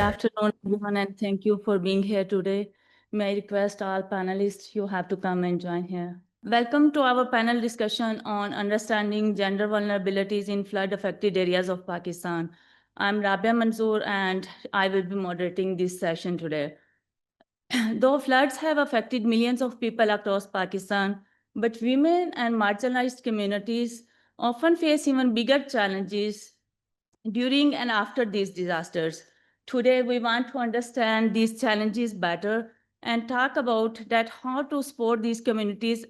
afternoon, everyone, and thank you for being here today. May I request all panelists, you have to come and join here. Welcome to our panel discussion on understanding gender vulnerabilities in flood-affected areas of Pakistan. I'm Rabia Manzoor, and I will be moderating this session today. Though floods have affected millions of people across Pakistan, but women and marginalized communities often face even bigger challenges during and after these disasters. Today, we want to understand these challenges better and talk about that how to support these communities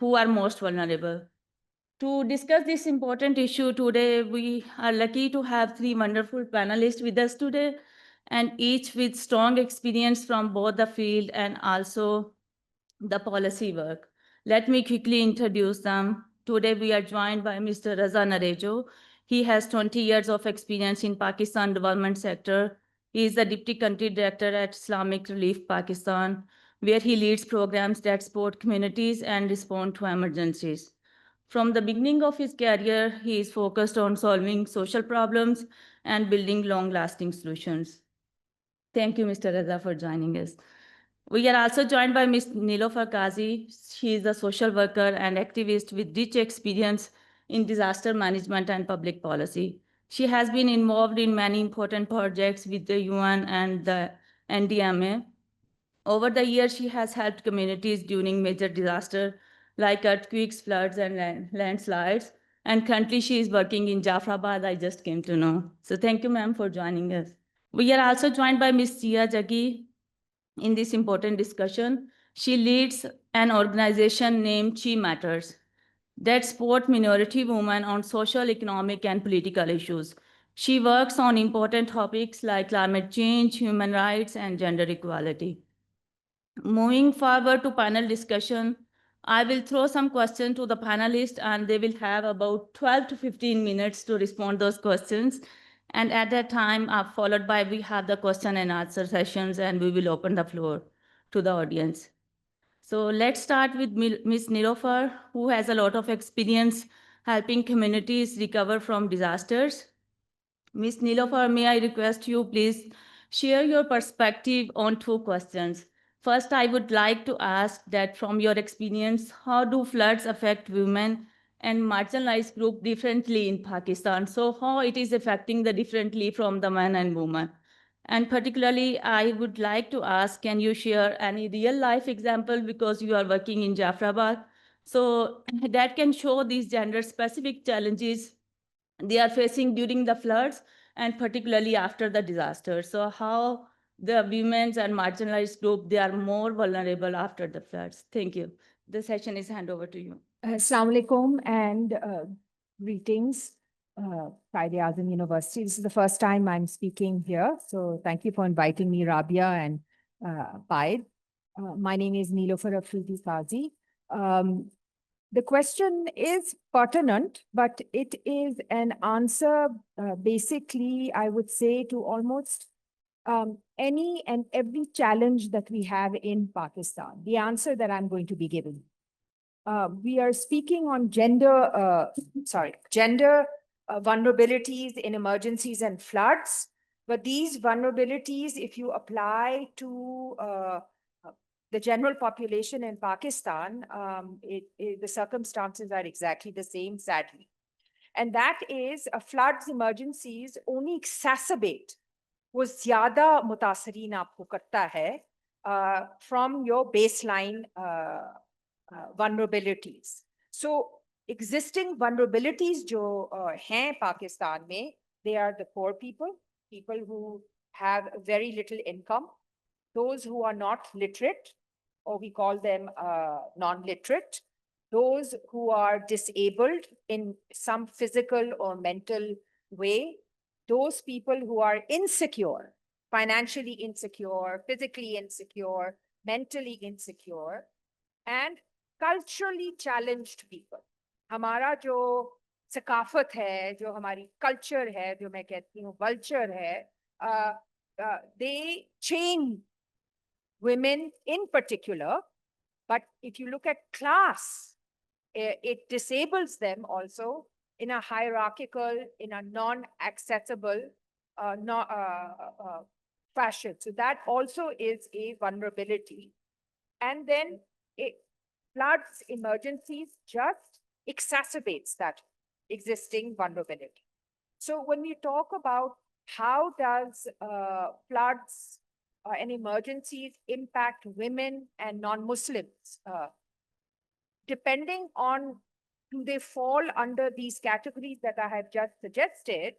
who are most vulnerable. To discuss this important issue today, we are lucky to have three wonderful panelists with us today, and each with strong experience from both the field and also the policy work. Let me quickly introduce them. Today we are joined by Mr. Raza Narejo. He has 20 years of experience in Pakistan development sector. He is the Deputy Country Director at Islamic Relief Pakistan, where he leads programs that support communities and respond to emergencies. From the beginning of his career, he is focused on solving social problems and building long-lasting solutions. Thank you, Mr. Raza, for joining us. We are also joined by Ms. Nilofer Qazi. She is a social worker and activist with rich experience in disaster management and public policy. She has been involved in many important projects with the UN and the NDMA. Over the years, she has helped communities during major disasters like earthquakes, floods, and landslides. And currently, she is working in Jafrabad, I just came to know. So thank you, ma'am, for joining us. We are also joined by Ms. Jaggi in this important discussion. She leads an organization named She Matters that support minority women on social, economic, and political issues. She works on important topics like climate change, human rights, and gender equality. Moving forward to panel discussion, I will throw some questions to the panelists and they will have about 12 to 15 minutes to respond those questions. And at that time, followed by we have the question and answer sessions and we will open the floor to the audience. So let's start with Ms. Nilofer, who has a lot of experience helping communities recover from disasters. Ms. Nilofer, may I request you please share your perspective on two questions. First, I would like to ask that from your experience, how do floods affect women and marginalized group differently in Pakistan? So how it is affecting the differently from the men and women? And particularly, I would like to ask, can you share any real life example because you are working in Jafrabad? So that can show these gender specific challenges they are facing during the floods and particularly after the disaster. So how the women's and marginalized group, they are more vulnerable after the floods. Thank you. The session is hand over to you. Assalamu alaikum and greetings, PIDE University. This is the first time I'm speaking here. So thank you for inviting me, Rabia and PIDE. My name is Nilofer Afridi Qazi. The question is pertinent, but it is an answer, basically, I would say, to almost any and every challenge that we have in Pakistan, the answer that I'm going to be giving. We are speaking on gender vulnerabilities in emergencies and floods. But these vulnerabilities, if you apply to the general population in Pakistan, the circumstances are exactly the same, sadly. And that is floods, emergencies only exacerbate वो ज़्यादा मुतासरीन आपको करता है from your baseline vulnerabilities. So existing vulnerabilities जो हैं पाकिस्तान में, they are the poor people, people who have very little income, those who are not literate, or we call them non-literate, those who are disabled in some physical or mental way, those people who are insecure, financially insecure, physically insecure, mentally insecure, and culturally challenged people. हमारा जो सकाफत है, जो हमारी culture है, जो मैं कहती हूँ vulture है, they chain women in particular, but if you look at class, it disables them also in a hierarchical, in a non-accessible fashion. So that also is a vulnerability. And then floods, emergencies just exacerbates that existing vulnerability. So when we talk about how does floods and emergencies impact women and non-Muslims, depending on do they fall under these categories that I have just suggested,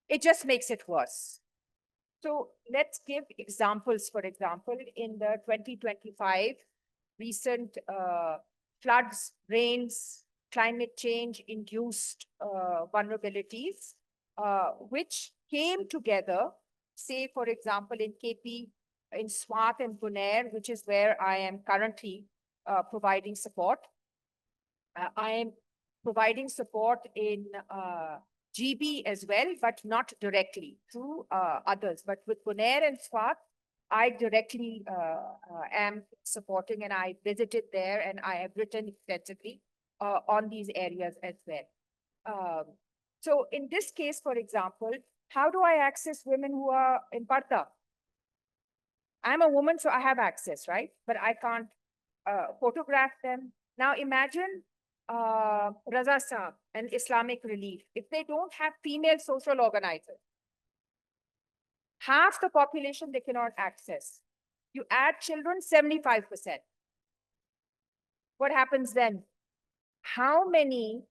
it just makes it worse. So let's give examples. For example, in the 2025 recent floods, rains, climate change induced vulnerabilities, which came together, say, for example, in KP, in Swat and Bunair, which is where I am currently providing support. I am providing support in GB as well, but not directly through others. But with Bunair and Swat, I directly am supporting, and I visited there and I have written extensively on these areas as well. So in this case, for example, how do I access women who are in Parta? I'm a woman, so I have access, right? But I can't photograph them. Now imagine Raza Saab and Islamic Relief. If they don't have female social organizers, half the population they cannot access. You add children, 75%. What happens then? How many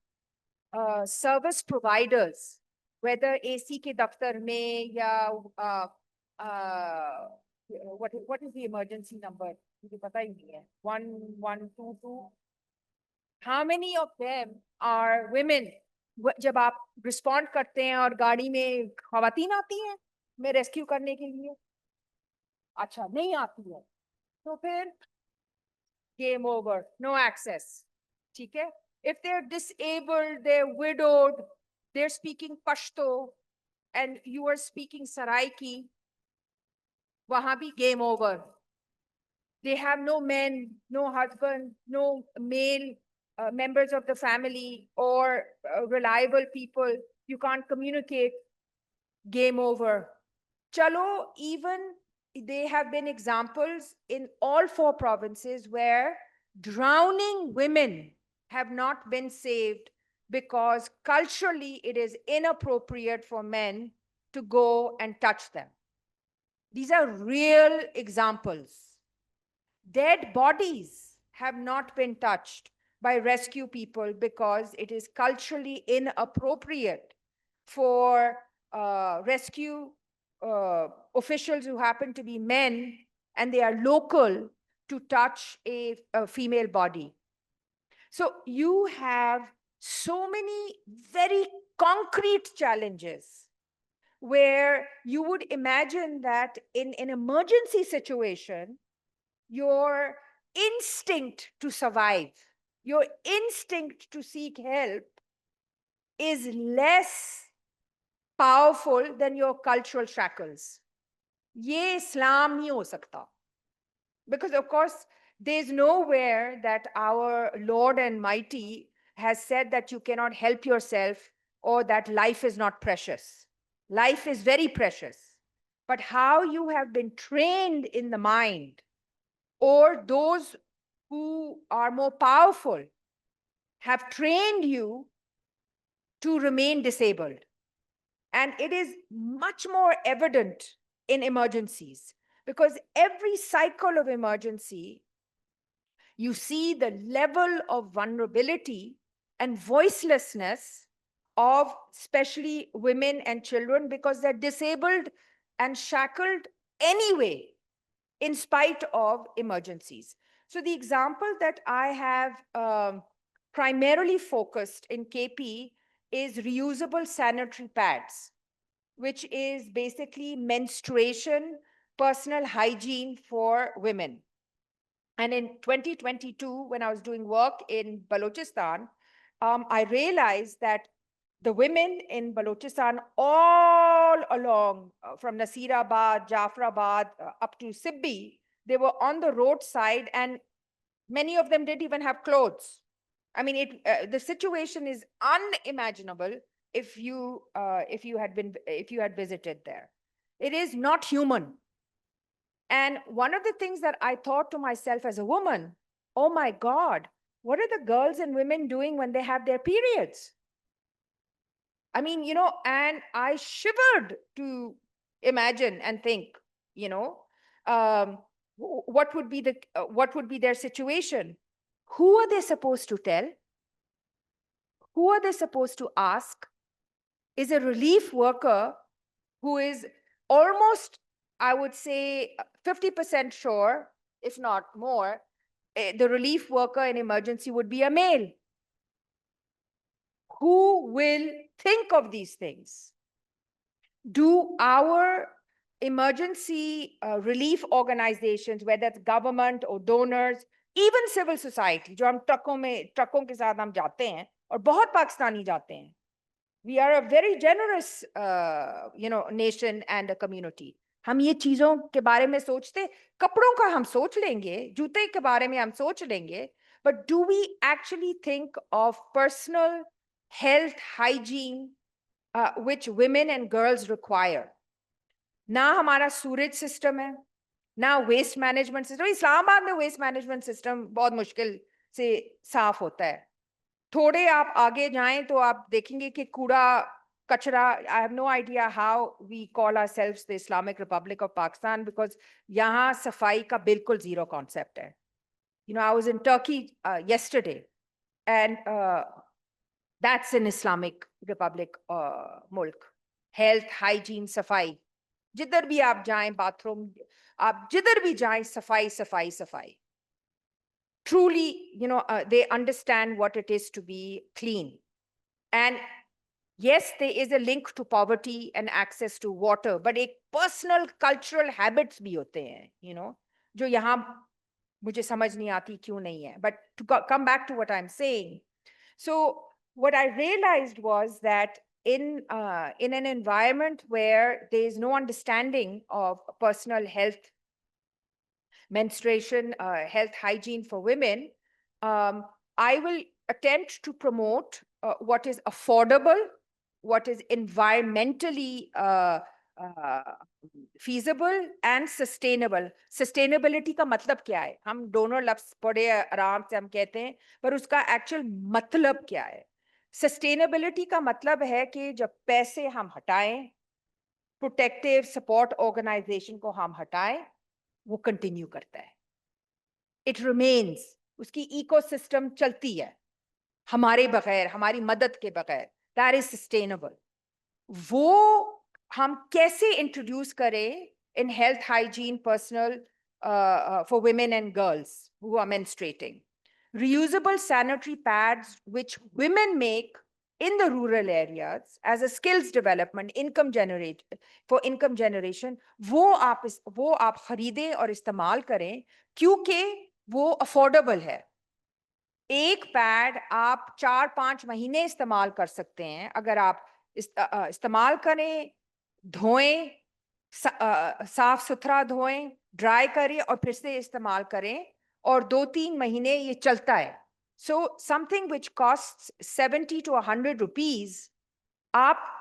service providers, whether AC ke daftar mein ya what is the emergency number? मुझे पता ही नहीं है. 1122. How many of them are women? जब आप respond करते हैं और गाड़ी में खवातीन आती हैं मैं रेस्क्यू करने के लिए, अच्छा नहीं आती है, तो फिर game over, no access. ठीक है? If they're disabled, they're widowed, they're speaking Pashto, and you are speaking Saraiki, वहाँ भी game over. They have no men, no husband, no male members of the family or reliable people. You can't communicate. Game over. Chalo, even they have been examples in all 4 provinces where drowning women have not been saved because culturally it is inappropriate for men to go and touch them. These are real examples. Dead bodies have not been touched by rescue people because it is culturally inappropriate for rescue officials who happen to be men and they are local to touch a female body. So you have so many very concrete challenges where you would imagine that in an emergency situation, your instinct to survive, your instinct to seek help is less powerful than your cultural shackles. Ye Islam nahi ho sakta. Because of course, there's nowhere that our Lord and Mighty has said that you cannot help yourself or that life is not precious. Life is very precious. But how you have been trained in the mind, or those who are more powerful have trained you to remain disabled. And it is much more evident in emergencies because every cycle of emergency, you see the level of vulnerability and voicelessness of especially women and children because they're disabled and shackled anyway, in spite of emergencies. So the example that I have primarily focused in KP is reusable sanitary pads, which is basically menstruation, personal hygiene for women. And in 2022, when I was doing work in Balochistan, I realized that the women in Balochistan all along from Nasirabad, Jafrabad, up to Sibbi, they were on the roadside and many of them didn't even have clothes. I mean, the situation is unimaginable if you had visited there. It is not human. And one of the things that I thought to myself as a woman, oh my God, what are the girls and women doing when they have their periods? I mean, and I shivered to imagine and think, what would be what would be their situation? Who are they supposed to tell? Who are they supposed to ask? Is a relief worker who is almost, I would say, 50% sure, if not more, the relief worker in emergency would be a male. Who will think of these things? Do our emergency relief organizations, whether it's government or donors, even civil society, जो हम ट्रकों के साथ हम जाते हैं और बहुत पाकिस्तानी जाते हैं, we are a very generous nation and a community. हम ये चीजों के बारे में सोचते, कपड़ों का हम सोच लेंगे, जूते के बारे में हम सोच लेंगे, but do we actually think of personal health hygiene which women and girls require? ना हमारा सूरेज सिस्टम है, ना वेस्ट मैनेजमेंट सिस्टम. इस्लामाबाद में वेस्ट मैनेजमेंट सिस्टम बहुत मुश्किल से साफ होता है. थोड़े आप आगे जाएं तो आप देखेंगे कि कूड़ा कचरा, I have no idea how we call ourselves the Islamic Republic of Pakistan, because यहाँ सफाई का बिल्कुल zero concept है. I was in Turkey yesterday, and that's an Islamic Republic मुल्क. Health, hygiene, सफाई, जिधर भी आप जाएं, बाथरूम, आप जिधर भी जाएं, सफाई सफाई सफाई. Truly, they understand what it is to be clean. And yes, there is a link to poverty and access to water, but एक personal cultural habits भी होते हैं, जो यहाँ मुझे समझ नहीं आती क्यों नहीं है. But to come back to what I'm saying, so what I realized was that in an environment where there is no understanding of personal health, menstruation, health hygiene for women, I will attempt to promote what is affordable, what is environmentally feasible and sustainable. Sustainability का मतलब क्या है? हम दोनों लफ्ज बड़े आराम से हम कहते हैं, पर उसका actual मतलब क्या है? Sustainability का मतलब है कि जब पैसे हम हटाएं, protective support organization को हम हटाएं, वो कंटिन्यू करता है. इट रिमेन्स, उसकी इकोसिस्टम चलती है हमारे बगैर, हमारी मदद के बगैर. That is sustainable. वो हम कैसे इंट्रोड्यूस करें in health hygiene personal for women and girls who are menstruating? Reusable sanitary pads which women make in the rural areas as a skills development, income generation, वो आप खरीदें और इस्तेमाल करें, क्योंकि वो अफोर्डेबल है. एक पैड आप 4-5 महीने इस्तेमाल कर सकते हैं अगर आप इस्तेमाल करें, धोएं, साफ सुथरा धोएं, ड्राई करें और फिर से इस्तेमाल करें, और 2-3 महीने ये चलता है. So something which costs 70 to 100 rupees, आप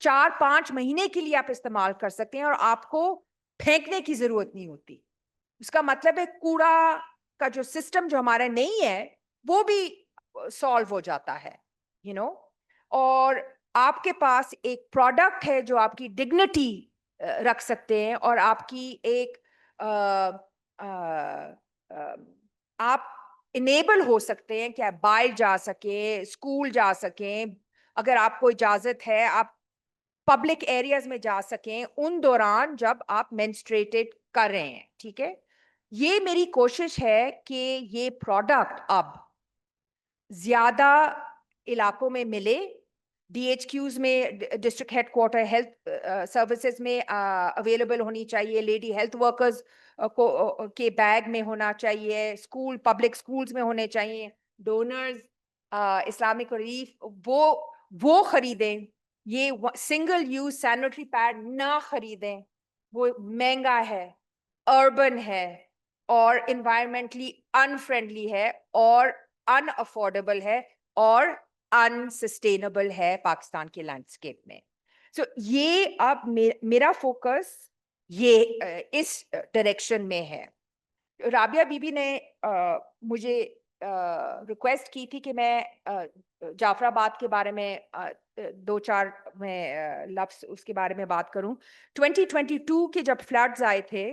4-5 महीने के लिए आप इस्तेमाल कर सकते हैं और आपको फेंकने की जरूरत नहीं होती. उसका मतलब है कूड़ा का जो सिस्टम जो हमारा नहीं है वो भी सॉल्व हो जाता है, और आपके पास एक प्रोडक्ट है जो आपकी डिग्निटी रख सकते हैं, और आपकी एक आप इनेबल हो सकते हैं कि आप बाहर जा सके, स्कूल जा सकें, अगर आपको इजाजत है आप पब्लिक एरियाज में जा सकें उन दौरान जब आप मेंस्ट्रेटेड कर रहे हैं. ठीक है, ये मेरी कोशिश है कि ये प्रोडक्ट अब ज्यादा इलाकों में मिले. DHQs में, डिस्ट्रिक्ट हेडक्वार्टर हेल्थ सर्विसेज में अवेलेबल होनी चाहिए. लेडी हेल्थ वर्कर्स को के बैग में होना चाहिए. स्कूल, पब्लिक स्कूल्स में होने चाहिए. डोनर्स, इस्लामिक रिलीफ वो खरीदें. ये सिंगल यूज सैनिटरी पैड ना खरीदें, वो महंगा है, अर्बन है और इन्वायरमेंटली अनफ्रेंडली है और अनअफोर्डेबल है और अनसस्टेनेबल है पाकिस्तान के लैंडस्केप में. So ये अब मेरा फोकस ये इस डायरेक्शन में है. राबिया बीबी ने मुझे रिक्वेस्ट की थी कि मैं जाफराबाद के बारे में 2-4 में लफ्ज़ उसके बारे में बात करूं. 2022 के जब फ्लड्स आए थे,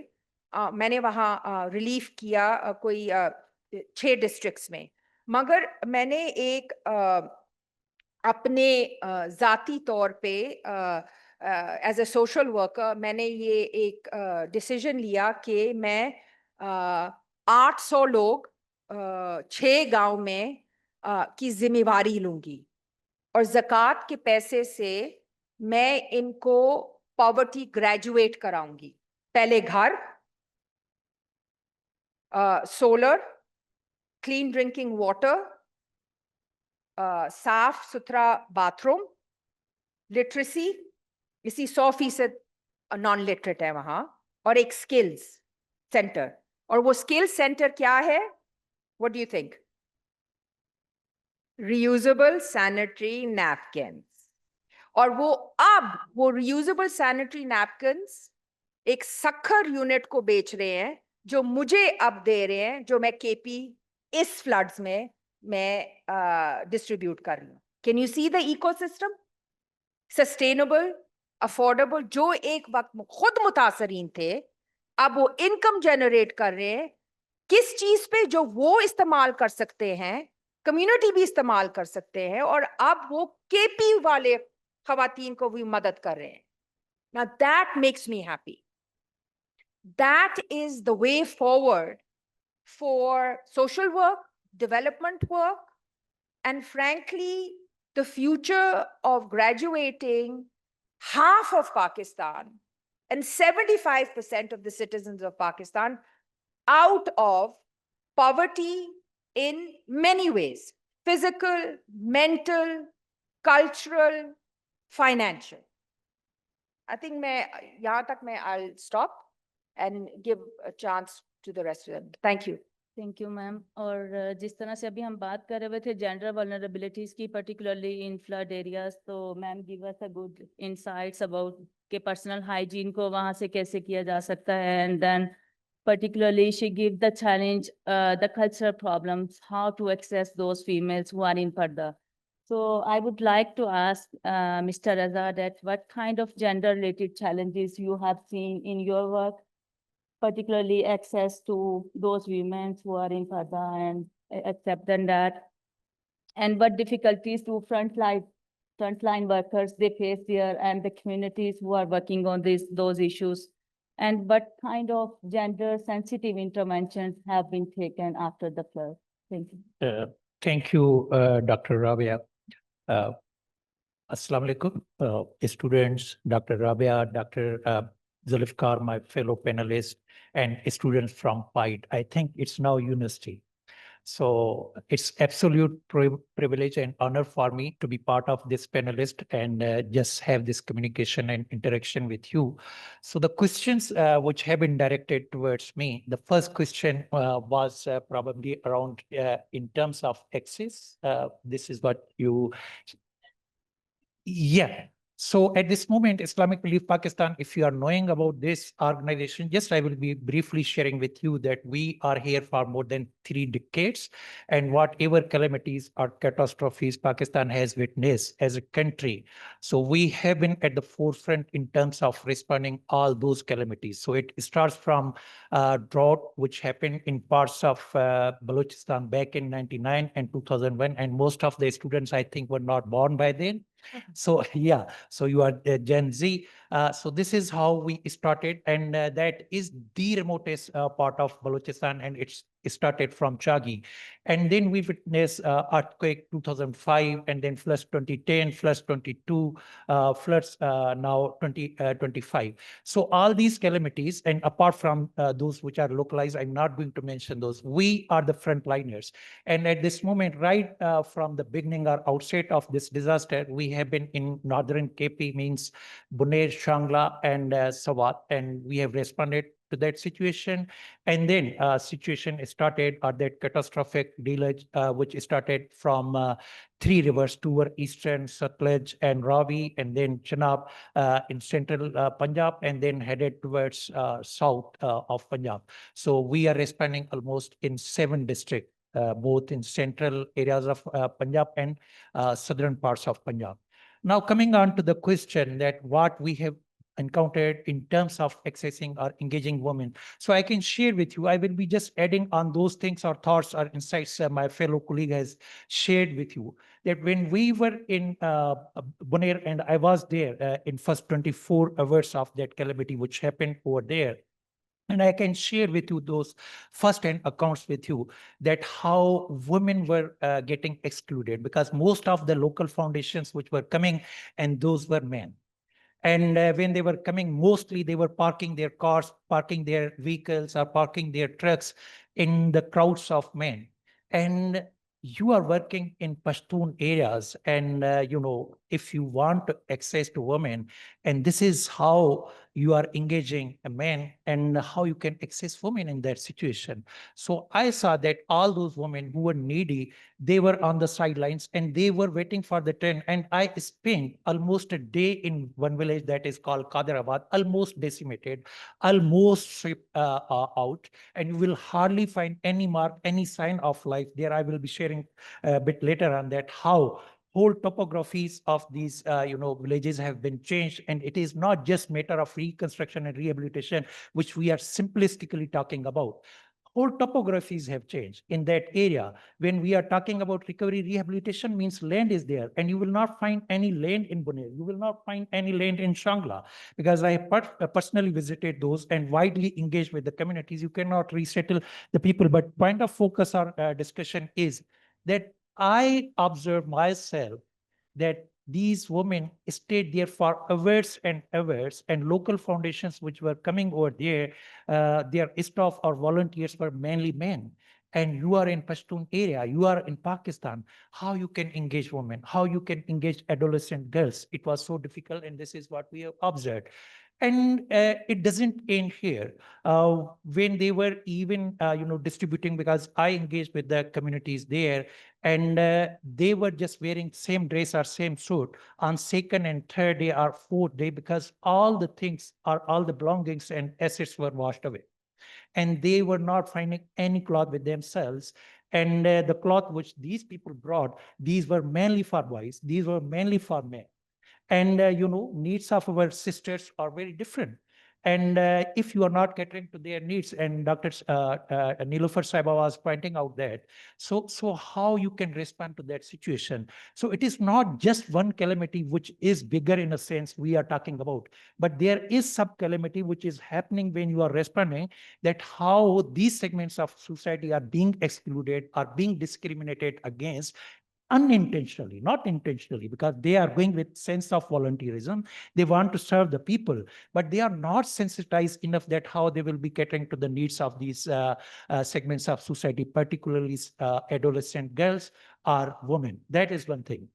मैंने वहाँ रिलीफ किया कोई 6 डिस्ट्रिक्ट्स में. मगर मैंने एक अपने ज़ाती तौर पे एज अ सोशल वर्कर मैंने ये एक डिसीजन लिया कि मैं 800 लोग 6 गांव में की जिम्मेवारी लूंगी और ज़कात के पैसे से मैं इनको पॉवर्टी ग्रेजुएट कराऊंगी. पहले घर, सोलर, क्लीन ड्रिंकिंग वाटर, साफ सुथरा बाथरूम, लिटरेसी, इसी 100% नॉन लिटरेट है वहां, और एक स्किल्स सेंटर. और वो स्किल्स सेंटर क्या है? What do you think? Reusable sanitary napkins. और वो रियूजेबल सैनिटरी नैपकिन्स एक सखर यूनिट को बेच रहे हैं, जो मुझे अब दे रहे हैं, जो मैं केपी इस फ्लड्स में मैं डिस्ट्रीब्यूट कर रही हूँ. Can you see the ecosystem? Sustainable, affordable, जो एक वक्त खुद मुतासरीन थे, अब वो इनकम जनरेट कर रहे हैं. किस चीज पे? जो वो इस्तेमाल कर सकते हैं, कम्युनिटी भी इस्तेमाल कर सकते हैं, और अब वो केपी वाले खवातीन को भी मदद कर रहे हैं. Now that makes me happy. That is the way forward for social work, development work, and frankly, the future of graduating half of Pakistan and 75% of the citizens of Pakistan out of poverty in many ways: physical, mental, cultural, financial. I think I'll stop and give a chance to the rest of them. Thank you. Thank you ma'am. और जिस तरह से अभी हम बात कर रहे थे जेंडर वल्नरेबिलिटीज की, पर्टिकुलरली इन फ्लड एरियाज, तो ma'am give us a good insights about के पर्सनल हाइजीन को वहाँ से कैसे किया जा सकता है. And then particularly she give the challenge, the cultural problems, how to access those females who are in Parda. So I would like to ask Mr. Raza that what kind of gender related challenges you have seen in your work, particularly access to those women who are in Parda and accept than that, and what difficulties do frontline workers they face there, and the communities who are working on those issues, and what kind of gender sensitive interventions have been taken after the flood. Thank you. Thank you, Dr. Rabia. Assalamu alaikum, students, Dr. Rabia, Dr. Zulfikar, my fellow panelists, and students from PIDE. I think it's now university. So it's absolute privilege and honor for me to be part of this panelist and just have this communication and interaction with you. So the questions which have been directed towards me, the first question was probably around in terms of access. This is what you... Yeah. So at this moment, Islamic Relief Pakistan, if you are knowing about this organization, just I will be briefly sharing with you that we are here for more than 3 decades, and whatever calamities or catastrophes Pakistan has witnessed as a country. So we have been at the forefront in terms of responding all those calamities. So it starts from drought, which happened in parts of Balochistan back in 99 and 2001, and most of the students, I think, were not born by then. So yeah, so you are Gen Z. So this is how we started, and that is the remotest part of Balochistan, and it's started from Jaggi. And then we witnessed earthquake 2005, and then floods 2010, floods 22, floods now 2025. So all these calamities, and apart from those which are localized, I'm not going to mention those. We are the frontliners. And at this moment, right from the beginning or outset of this disaster, we have been in northern KP, means Buner, Shangla, and Sawat, and we have responded to that situation. And then situation started at that catastrophic deluge, which started from three rivers, two were eastern, Satluj and Ravi, and then Chenab in central Punjab, and then headed towards south of Punjab. So we are responding almost in 7 districts, both in central areas of Punjab and southern parts of Punjab. Now, coming on to the question that what we have encountered in terms of accessing or engaging women. So I can share with you, I will be just adding on those things or thoughts or insights my fellow colleague has shared with you, that when we were in Bonaire and I was there in first 24 hours of that calamity which happened over there, and I can share with you those first-hand accounts with you that how women were getting excluded, because most of the local foundations which were coming, and those were men. And when they were coming, mostly they were parking their cars, parking their vehicles, or parking their trucks in the crowds of men. And you are working in Pashtun areas, and if you want access to women, and this is how you are engaging a man and how you can access women in that situation. So I saw that all those women who were needy, they were on the sidelines and they were waiting for the train. And I spent almost a day in one village that is called Qadirabad, almost decimated, almost stripped out, and you will hardly find any mark, any sign of life there. I will be sharing a bit later on that how whole topographies of these villages have been changed, and it is not just matter of reconstruction and rehabilitation which we are simplistically talking about. Whole topographies have changed in that area. When we are talking about recovery rehabilitation, means land is there, and you will not find any land in Bonaire. You will not find any land in Shangla, because I personally visited those and widely engaged with the communities. You cannot resettle the people, but point of focus or discussion is that I observe myself that these women stayed there for hours and hours, and local foundations which were coming over there, their staff or volunteers were mainly men. And you are in Pashtun area, you are in Pakistan, how you can engage women, how you can engage adolescent girls. It was so difficult, and this is what we have observed. And it doesn't end here. When they were even, distributing, because I engaged with the communities there, and they were just wearing same dress or same suit on second and third day or fourth day, because all the things or all the belongings and assets were washed away, and they were not finding any cloth with themselves. And the cloth which these people brought, these were mainly for boys, these were mainly for men. And needs of our sisters are very different. And if you are not catering to their needs, and Dr. Nilofer Saiba was pointing out that, so how you can respond to that situation? So it is not just one calamity which is bigger in a sense we are talking about, but there is sub calamity which is happening when you are responding, that how these segments of society are being excluded, are being discriminated against, unintentionally, not intentionally, because they are going with sense of volunteerism. They want to serve the people, but they are not sensitized enough that how they will be catering to the needs of these segments of society, particularly adolescent girls or women. That is one thing.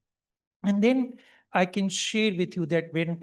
And then I can share with you that when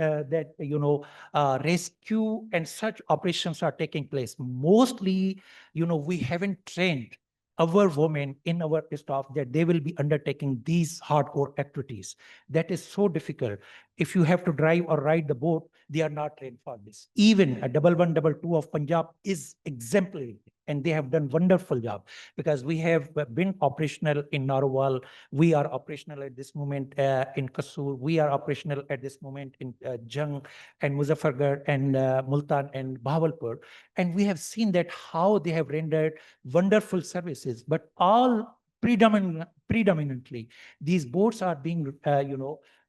rescue and such operations are taking place, mostly, we haven't trained our women in our staff that they will be undertaking these hardcore activities. That is so difficult. If you have to drive or ride the boat, they are not trained for this. Even a 1122 of Punjab is exemplary, and they have done wonderful job, because we have been operational in Narwal. We are operational at this moment in Kasur. We are operational at this moment in Jung and Muzaffargarh and Multan and Bahawalpur. And we have seen that how they have rendered wonderful services, but all predominantly, these boats are being,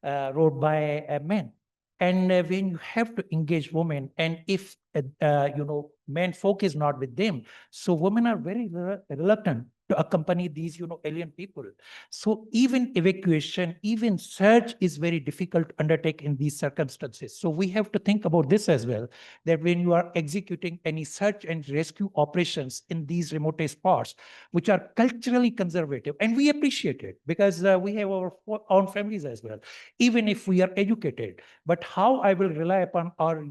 rowed by men. And when you have to engage women, and if men folk is not with them, so women are very reluctant to accompany these, alien people. So even evacuation, even search is very difficult to undertake in these circumstances. So we have to think about this as well, that when you are executing any search and rescue operations in these remote spots, which are culturally conservative, and we appreciate it because we have our own families as well, even if we are educated. But how I will rely upon, or,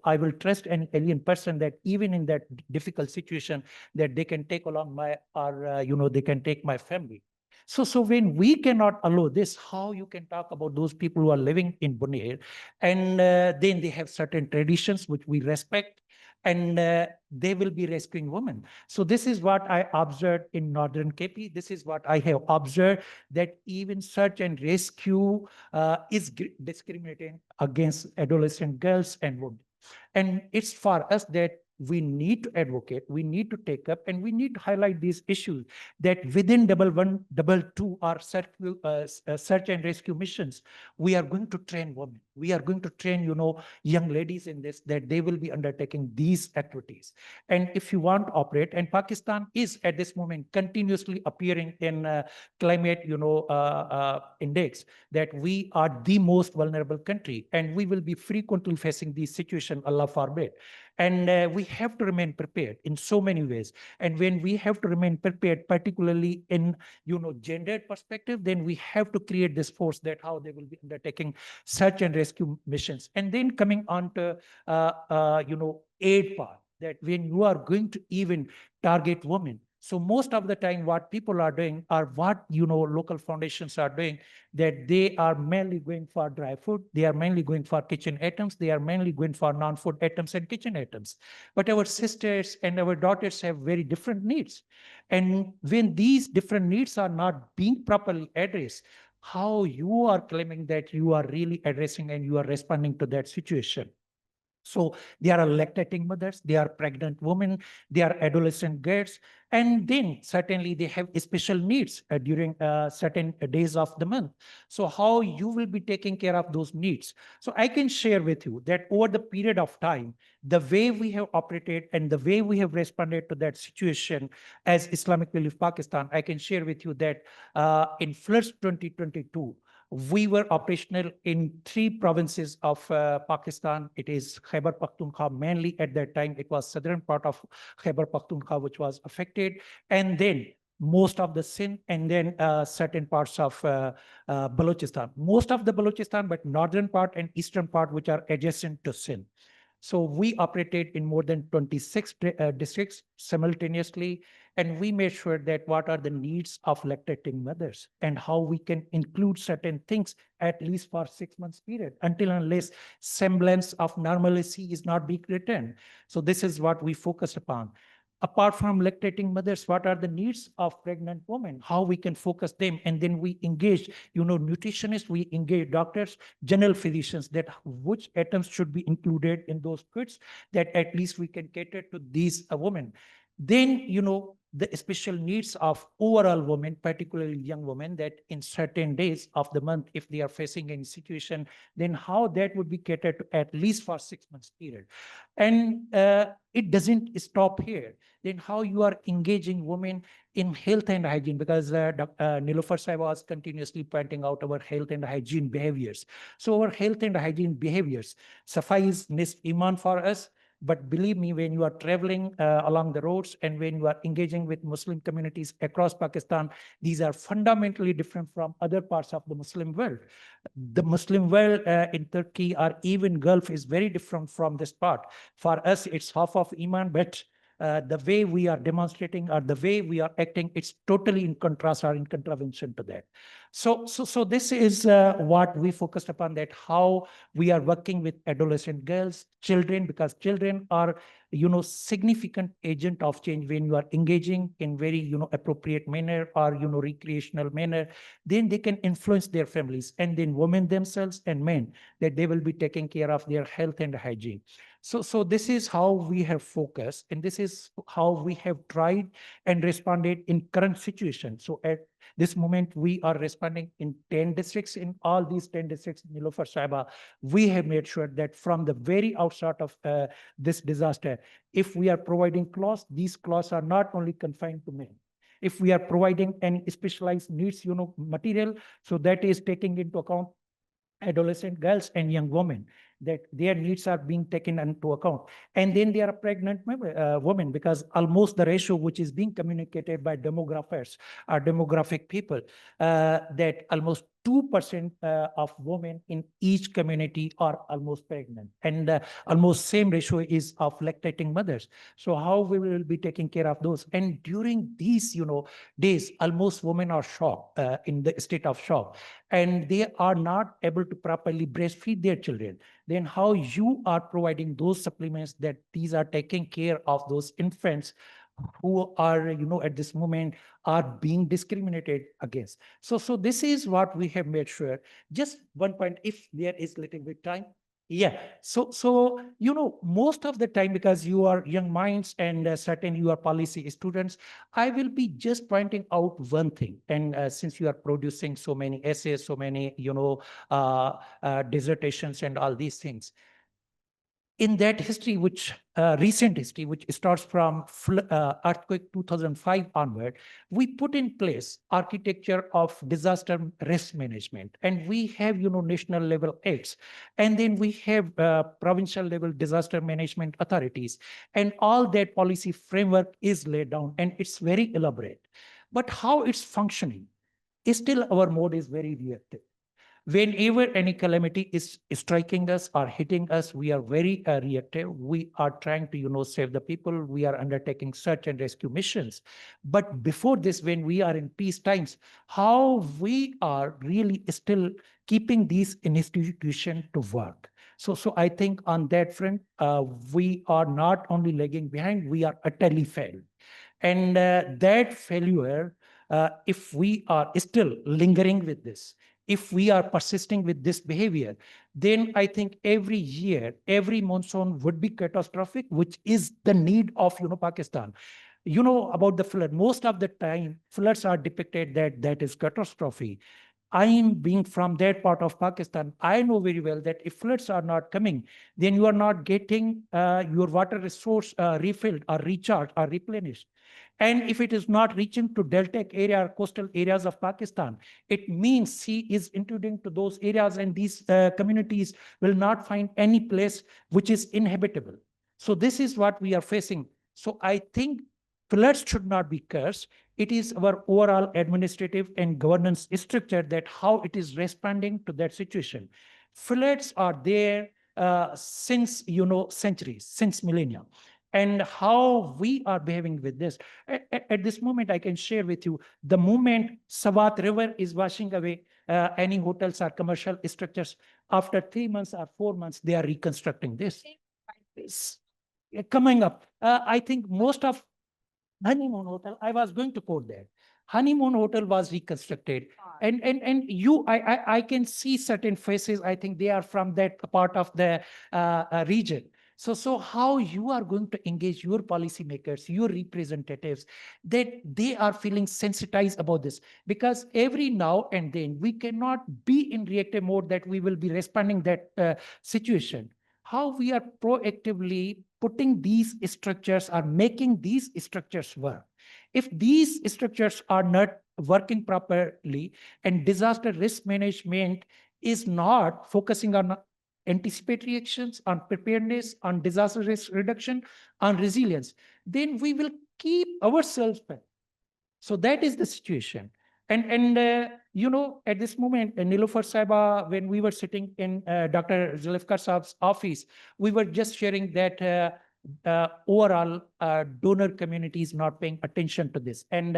I will trust an alien person that even in that difficult situation, that they can take along my, or, they can take my family. So when we cannot allow this, how you can talk about those people who are living in Bonaire, and then they have certain traditions which we respect, and they will be rescuing women. So this is what I observed in Northern KP. This is what I have observed, that even search and rescue is discriminating against adolescent girls and women. And it's for us that we need to advocate, we need to take up, and we need to highlight these issues, that within double one, double two, our search and rescue missions, we are going to train women. We are going to train, young ladies in this, that they will be undertaking these activities. And if you want to operate, and Pakistan is at this moment continuously appearing in climate, index, that we are the most vulnerable country, and we will be frequently facing these situations, Allah forbid. And we have to remain prepared in so many ways. And when we have to remain prepared, particularly in, gendered perspective, then we have to create this force, that how they will be undertaking search and rescue missions. And then coming on to, aid part, that when you are going to even target women, so most of the time what people are doing, or what, local foundations are doing, that they are mainly going for dry food, they are mainly going for kitchen items, they are mainly going for non-food items and kitchen items. But our sisters and our daughters have very different needs. And when these different needs are not being properly addressed, how you are claiming that you are really addressing and you are responding to that situation? So they are lactating mothers, they are pregnant women, they are adolescent girls, and then certainly they have special needs during certain days of the month. So how you will be taking care of those needs? So I can share with you that over the period of time, the way we have operated and the way we have responded to that situation as Islamic Relief Pakistan, I can share with you that in floods 2022, we were operational in 3 provinces of Pakistan. It is Khyber Pakhtunkhwa, mainly at that time, it was southern part of Khyber Pakhtunkhwa which was affected, and then most of the Sindh, and then certain parts of Balochistan. Most of the Balochistan, but northern part and eastern part, which are adjacent to Sindh. So we operated in more than 26 districts simultaneously, and we made sure that what are the needs of lactating mothers and how we can include certain things at least for 6 months period, until unless semblance of normalcy is not being returned. So this is what we focused upon. Apart from lactating mothers, what are the needs of pregnant women, how we can focus them, and then we engage, nutritionists, we engage doctors, general physicians, that which items should be included in those kits, that at least we can cater to these women. Then, the special needs of overall women, particularly young women, that in certain days of the month, if they are facing any situation, then how that would be catered to at least for 6 months period. And it doesn't stop here. Then how you are engaging women in health and hygiene, because Nilofer Sahib was continuously pointing out our health and hygiene behaviors. So our health and hygiene behaviors, Safai is nist iman for us. But believe me, when you are traveling along the roads and when you are engaging with Muslim communities across Pakistan, these are fundamentally different from other parts of the Muslim world. The Muslim world in Turkey or even Gulf is very different from this part. For us, it's half of Iman, but the way we are demonstrating or the way we are acting, it's totally in contrast or in contravention to that. So this is what we focused upon, that how we are working with adolescent girls, children, because children are, significant agent of change. When you are engaging in very, appropriate manner or, recreational manner, then they can influence their families, and then women themselves and men, that they will be taking care of their health and hygiene. So this is how we have focused, and this is how we have tried and responded in current situation. So at this moment, we are responding in 10 districts. In all these 10 districts, Nilofer Sahiba, we have made sure that from the very outset of this disaster, if we are providing cloths, these cloths are not only confined to men. If we are providing any specialized needs, material, so that is taking into account adolescent girls and young women, that their needs are being taken into account. And then there are pregnant women, because almost the ratio which is being communicated by demographers or demographic people, that almost 2% of women in each community are almost pregnant, and almost same ratio is of lactating mothers. So how we will be taking care of those? And during these days, almost women are shocked, in the state of shock, and they are not able to properly breastfeed their children. Then how you are providing those supplements that these are taking care of those infants who are at this moment are being discriminated against? So this is what we have made sure. Just one point, if there is little bit time. Yeah. So most of the time, because you are young minds and certain you are policy students, I will be just pointing out one thing. And since you are producing so many essays, so many dissertations and all these things, in that history, which recent history, which starts from earthquake 2005 onward, we put in place architecture of disaster risk management, and we have national level acts, and then we have provincial level disaster management authorities, and all that policy framework is laid down, and it's very elaborate. But how it's functioning, still our mode is very reactive. Whenever any calamity is striking us or hitting us, we are very reactive. We are trying to, save the people. We are undertaking search and rescue missions. But before this, when we are in peace times, how we are really still keeping these institutions to work. So I think on that front, we are not only lagging behind, we are utterly failed. And that failure, if we are still lingering with this, if we are persisting with this behavior, then I think every year, every monsoon would be catastrophic, which is the need of Pakistan. About the flood, most of the time floods are depicted that is catastrophe. I am being from that part of Pakistan. I know very well that if floods are not coming, then you are not getting your water resource refilled or recharged or replenished. And if it is not reaching to deltaic area or coastal areas of Pakistan, it means sea is intruding to those areas, and these communities will not find any place which is inhabitable. So this is what we are facing. So I think floods should not be cursed. It is our overall administrative and governance structure that how it is responding to that situation. Floods are there since centuries, since millennia. And how we are behaving with this. At this moment, I can share with you, the moment Swat River is washing away any hotels or commercial structures, after 3 months or 4 months, they are reconstructing this. Coming up, I think most of Honeymoon Hotel, I was going to quote that. Honeymoon Hotel was reconstructed. And I can see certain faces, I think they are from that part of the region. So how you are going to engage your policymakers, your representatives, that they are feeling sensitized about this? Because every now and then we cannot be in reactive mode that we will be responding that situation. How we are proactively putting these structures or making these structures work. If these structures are not working properly, and disaster risk management is not focusing on anticipatory actions, on preparedness, on disaster risk reduction, on resilience, then we will keep ourselves back. So that is the situation. And at this moment, Nilofer Saiba, when we were sitting in Dr. Zulfikar Saab's office, we were just sharing that overall donor community is not paying attention to this. And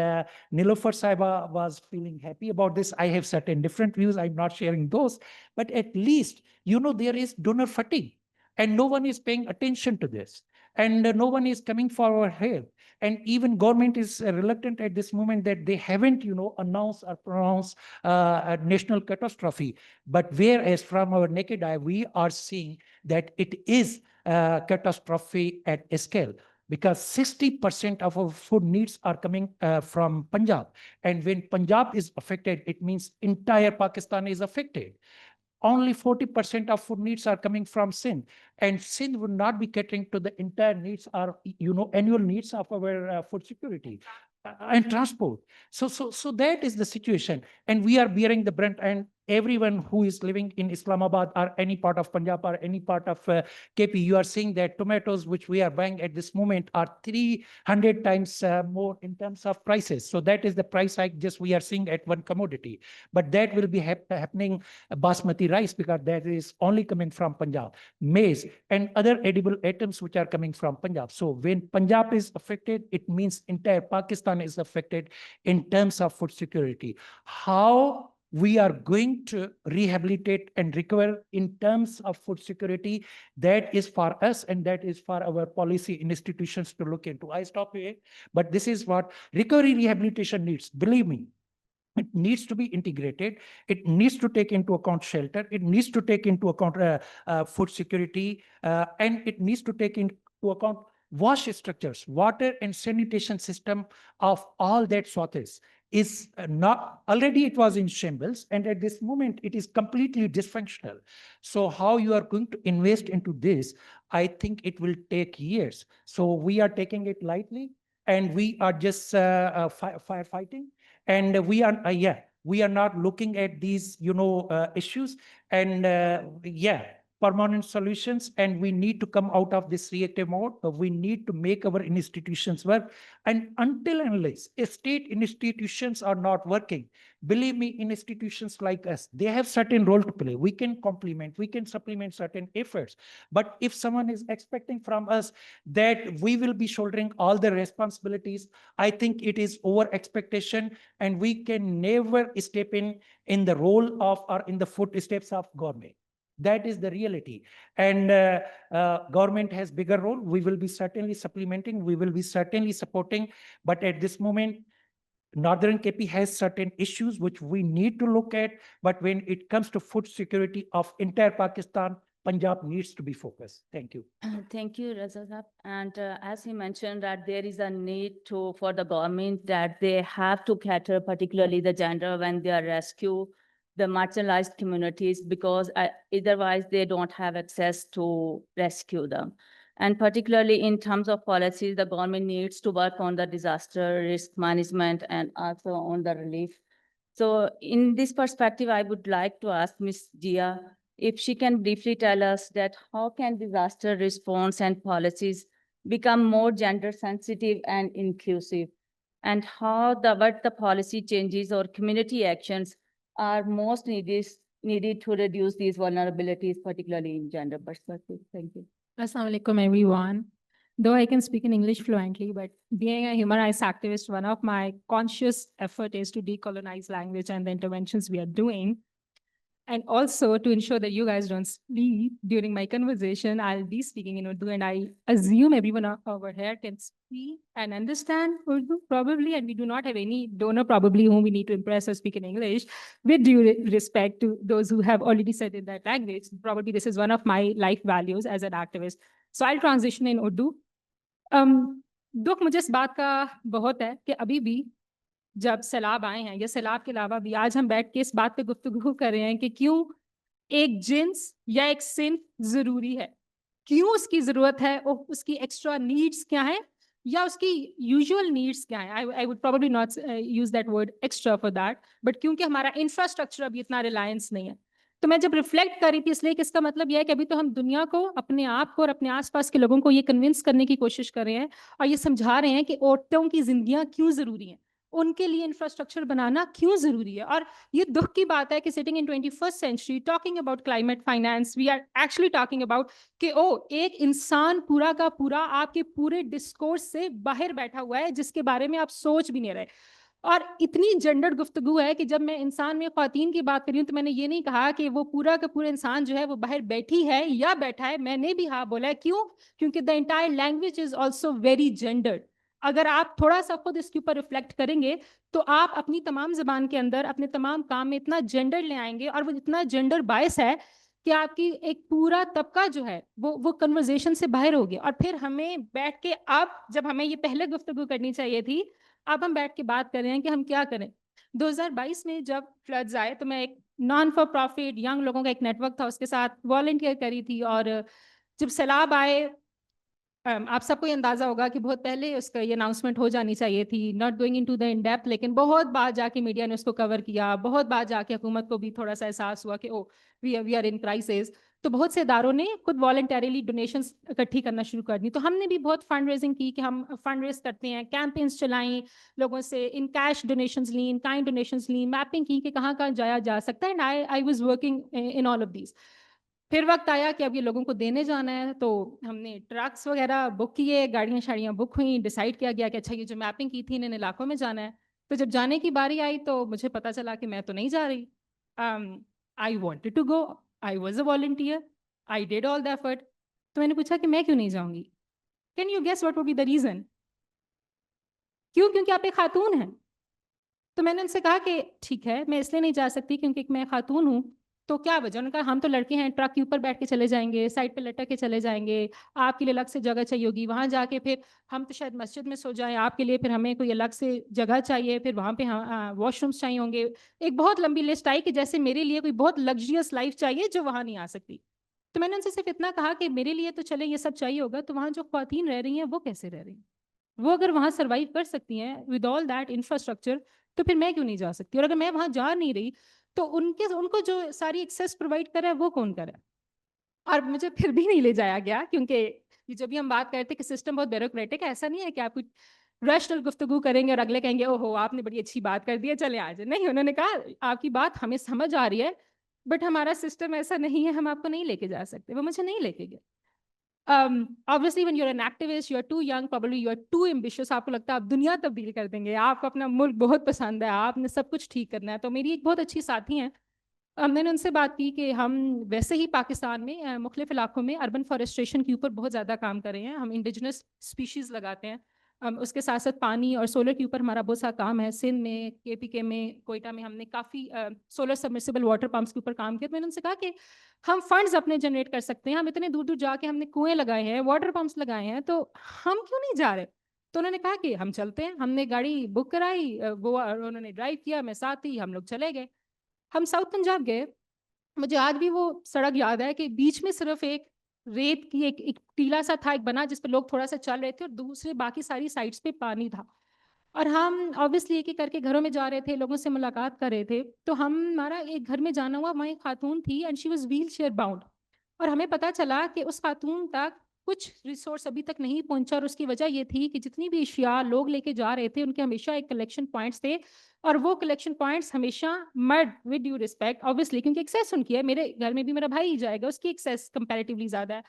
Nilofer Saiba was feeling happy about this. I have certain different views. I'm not sharing those. But at least, there is donor fatigue. And no one is paying attention to this. And no one is coming for our help. And even government is reluctant at this moment that they haven't, announced or pronounced a national catastrophe. But whereas from our naked eye, we are seeing that it is a catastrophe at a scale, because 60% of our food needs are coming from Punjab. And when Punjab is affected, it means entire Pakistan is affected. Only 40% of food needs are coming from Sindh, and Sindh would not be catering to the entire needs or annual needs of our food security. and transport. So that is the situation, and we are bearing the brunt. And everyone who is living in Islamabad or any part of Punjab or any part of KP, you are seeing that tomatoes which we are buying at this moment are 300 times more in terms of prices. So that is the price hike just we are seeing at one commodity. But that will be happening basmati rice, because that is only coming from Punjab, maize and other edible items which are coming from Punjab. So when Punjab is affected, it means entire Pakistan is affected in terms of food security. How we are going to rehabilitate and recover in terms of food security, that is for us and that is for our policy institutions to look into. I stop here, but this is what recovery rehabilitation needs. Believe me, it needs to be integrated. It needs to take into account shelter. It needs to take into account food security, and it needs to take into account wash structures, water and sanitation system of all that swaths is not, already it was in shambles, and at this moment it is completely dysfunctional. So how you are going to invest into this, I think it will take years. So we are taking it lightly, and we are just firefighting, and we are not looking at these issues, and permanent solutions, and we need to come out of this reactive mode. We need to make our institutions work, and until and unless state institutions are not working, believe me, institutions like us, they have certain role to play. We can complement, we can supplement certain efforts, but if someone is expecting from us that we will be shouldering all the responsibilities, I think it is over expectation, and we can never step in the role of or in the footsteps of government. That is the reality. And government has bigger role. We will be certainly supplementing, we will be certainly supporting, but at this moment, Northern KP has certain issues which we need to look at, but when it comes to food security of entire Pakistan, Punjab needs to be focused. Thank you. Thank you, Raza Saab. And as he mentioned that there is a need for the government that they have to cater particularly the gender when they are rescue the marginalized communities, because otherwise they don't have access to rescue them. And particularly in terms of policies, the government needs to work on the disaster risk management and also on the relief. So in this perspective, I would like to ask Ms. Jayaa if she can briefly tell us that how can disaster response and policies become more gender sensitive and inclusive, and how what the policy changes or community actions are most needed to reduce these vulnerabilities, particularly in gender perspective. Thank you. Assalamu alaikum, everyone. Though I can speak in English fluently, but being a human rights activist, one of my conscious effort is to decolonize language and the interventions we are doing. And also to ensure that you guys don't sleep during my conversation, I'll be speaking in Urdu, and I assume everyone over here can speak and understand Urdu probably, and we do not have any donor probably whom we need to impress or speak in English, with due respect to those who have already said in that language. Probably this is one of my life values as an activist. So I'll transition in Urdu. दुख मुझे इस बात का बहुत है कि अभी भी जब सैलाब आए हैं या सैलाब के अलावा भी आज हम बैठ के इस बात पे गुफ्तगू कर रहे हैं कि क्यों एक जिन्स या एक सिंफ जरूरी है, क्यों उसकी जरूरत है, और उसकी एक्स्ट्रा नीड्स क्या है या उसकी यूजुअल नीड्स क्या है. I would probably not use that word extra for that, but क्योंकि हमारा इंफ्रास्ट्रक्चर अभी इतना रिलायंस नहीं है. तो मैं जब रिफ्लेक्ट कर रही थी इसलिए कि इसका मतलब यह है कि अभी तो हम दुनिया को, अपने आप को और अपने आसपास के लोगों को ये कन्विंस करने की कोशिश कर रहे हैं और ये समझा रहे हैं कि औरतों की जिंदगियां क्यों जरूरी हैं, उनके लिए इंफ्रास्ट्रक्चर बनाना क्यों जरूरी है. और ये दुख की बात है कि sitting in 21st century talking about climate finance, we are actually talking about कि एक इंसान पूरा का पूरा आपके पूरे डिस्कोर्स से बाहर बैठा हुआ है जिसके बारे में आप सोच भी नहीं रहे. और इतनी जेंडर्ड गुफ्तगू है कि जब मैं इंसान में ख्वातीन की बात करी हूँ तो मैंने ये नहीं कहा कि वो पूरा का पूरा इंसान जो है वो बाहर बैठी है या बैठा है, मैंने भी हाँ बोला है. क्यों? क्योंकि the entire language is also very gendered. अगर आप थोड़ा सा खुद इसके ऊपर रिफ्लेक्ट करेंगे तो आप अपनी तमाम जबान के अंदर अपने तमाम काम में इतना जेंडर ले आएंगे, और वो इतना जेंडर बायस है कि आपकी एक पूरा तबका जो है वो कन्वर्जेशन से बाहर हो गया. और फिर हमें बैठ के, अब जब हमें ये पहले गुफ्तगू करनी चाहिए थी, अब हम बैठ के बात कर रहे हैं कि हम क्या करें. 2022 में जब फ्लड्स आए तो मैं एक नॉन फॉर प्रॉफिट यंग लोगों का एक नेटवर्क था, उसके साथ वॉलंटियर करी थी. और जब सैलाब आए آپ سب کو یہ اندازہ ہوگا کہ بہت پہلے اس کا یہ اناؤنسمنٹ ہو جانی چاہیے تھی, not going into the in depth, لیکن بہت بار جا کے میڈیا نے اس کو کور کیا, بہت بار جا کے حکومت کو بھی تھوڑا سا احساس ہوا کہ او وی آر ان کرائسس. تو بہت سے اداروں نے خود والنٹریلی ڈونیشنس اکٹھی کرنا شروع کر دی. تو ہم نے بھی بہت فنڈ ریزنگ کی کہ ہم فنڈ ریز کرتے ہیں, کیمپینس چلائیں, لوگوں سے ان کیش ڈونیشنز لیں, ان کائنڈ ڈونیشنز لیں, میپنگ کی کہ کہاں کہاں جایا جا سکتا ہے. And I was working in all of these. پھر وقت آیا کہ اب یہ لوگوں کو دینے جانا ہے, تو ہم نے ٹرکس وغیرہ بک کیے, گاڑیاں شاڑیاں بک ہوئیں, ڈیسائیڈ کیا گیا کہ اچھا یہ جو میپنگ کی تھی ان علاقوں میں جانا ہے. تو جب جانے کی باری آئی تو مجھے پتا چلا کہ میں تو نہیں جا رہی. I wanted to go, I was a volunteer, I did all the effort. تو میں نے پوچھا کہ میں کیوں نہیں جاؤں گی. Can you guess what would be the reason? کیونکہ آپ ایک خاتون ہیں. تو میں نے ان سے کہا کہ ٹھیک ہے میں اس لیے نہیں جا سکتی کیونکہ میں خاتون ہوں. تو کیا وجہ؟ انہوں نے کہا ہم تو لڑکے ہیں, ٹرک کے اوپر بیٹھ کے چلے جائیں گے, سائڈ پہ لٹک کے چلے جائیں گے, آپ کے لیے الگ سے جگہ چاہیے ہوگی, وہاں جا کے پھر ہم تو شاید مسجد میں سو جائیں, آپ کے لیے پھر ہمیں کوئی الگ سے جگہ چاہیے, پھر وہاں پہ واش رومس چاہیے ہوں گے. ایک بہت لمبی لسٹ آئی کہ جیسے میرے لیے کوئی بہت لگژریس لائف چاہیے جو وہاں نہیں آ سکتی. تو میں نے ان سے صرف اتنا کہا کہ میرے لیے تو چلے یہ سب چاہیے ہوگا, تو وہاں جو خواتین رہ رہی ہیں وہ کیسے رہ رہی ہیں؟ وہ اگر وہاں سروائیو کر سکتی ہیں ود آل دیٹ انفراسٹرکچر, تو پھر میں کیوں نہیں جا سکتی؟ اور اگر میں وہاں جا نہیں رہی تو ان کو جو ساری ایکسیس پرووائڈ کرا ہے وہ کون کرا ہے؟ اور مجھے پھر بھی نہیں لے جایا گیا, کیونکہ یہ جو بھی ہم بات کرتے کہ سسٹم بہت بیوروکریٹک ہے, ایسا نہیں ہے کہ آپ کچھ ریشنل گفتگو کریں گے اور اگلے کہیں گے او ہو آپ نے بڑی اچھی بات کر دی ہے چلے آ جائیں. نہیں, انہوں نے کہا آپ کی بات ہمیں سمجھ آ رہی ہے بٹ ہمارا سسٹم ایسا نہیں ہے, ہم آپ کو نہیں لے کے جا سکتے. وہ مجھے نہیں لے کے گئے. Obviously when you're an activist, you're too young, probably you're too ambitious, آپ کو لگتا ہے آپ دنیا تبدیل کر دیں گے, آپ کو اپنا ملک بہت پسند ہے, آپ نے سب کچھ ٹھیک کرنا ہے. تو میری ایک بہت اچھی ساتھی ہیں, ہم نے ان سے بات کی کہ ہم ویسے ہی پاکستان میں مختلف علاقوں میں اربن فارسٹریشن کے اوپر بہت زیادہ کام کر رہے ہیں, ہم انڈیجنس اسپیشیز لگاتے ہیں, اس کے ساتھ ساتھ پانی اور سولر کے اوپر ہمارا بہت سا کام ہے. سندھ میں, کے پی کے میں, کوئٹہ میں ہم نے کافی سولر سبمرسیبل واٹر پمپس کے اوپر کام کیا. میں نے ان سے کہا کہ ہم فنڈز اپنے جنریٹ کر سکتے ہیں, ہم اتنے دور دور جا کے ہم نے کنویں لگائے ہیں, واٹر پمپس لگائے ہیں, تو ہم کیوں نہیں جا رہے؟ تو انہوں نے کہا کہ ہم چلتے ہیں. ہم نے گاڑی بک کرائی, وہ انہوں نے ڈرائیو کیا, میں ساتھ ہی, ہم لوگ چلے گئے. ہم ساؤتھ پنجاب گئے. مجھے آج بھی وہ سڑک یاد ہے کہ بیچ میں صرف ایک ریت کی ایک ٹیلا سا تھا ایک بنا, جس پہ لوگ تھوڑا سا چل رہے تھے, اور دوسرے باقی ساری سائڈس پہ پانی تھا. اور ہم obviously ایک ایک کر کے گھروں میں جا رہے تھے, لوگوں سے ملاقات کر رہے تھے. تو ہمارا ایک گھر میں جانا ہوا, وہاں ایک خاتون تھی and she was wheel chair bound, اور ہمیں پتہ چلا کہ اس خاتون تک کچھ ریسورس ابھی تک نہیں پہنچا, اور اس کی وجہ یہ تھی کہ جتنی بھی اشیاء لوگ لے کے جا رہے تھے ان کے ہمیشہ ایک کلیکشن پوائنٹس تھے, اور وہ کلیکشن پوائنٹس ہمیشہ مرد ود ڈیو رسپیکٹ obviously کیونکہ ایکسیس ان کی ہے, میرے گھر میں بھی میرا بھائی ہی جائے گا, اس کی ایکسیس کمپیریٹیولی زیادہ ہے,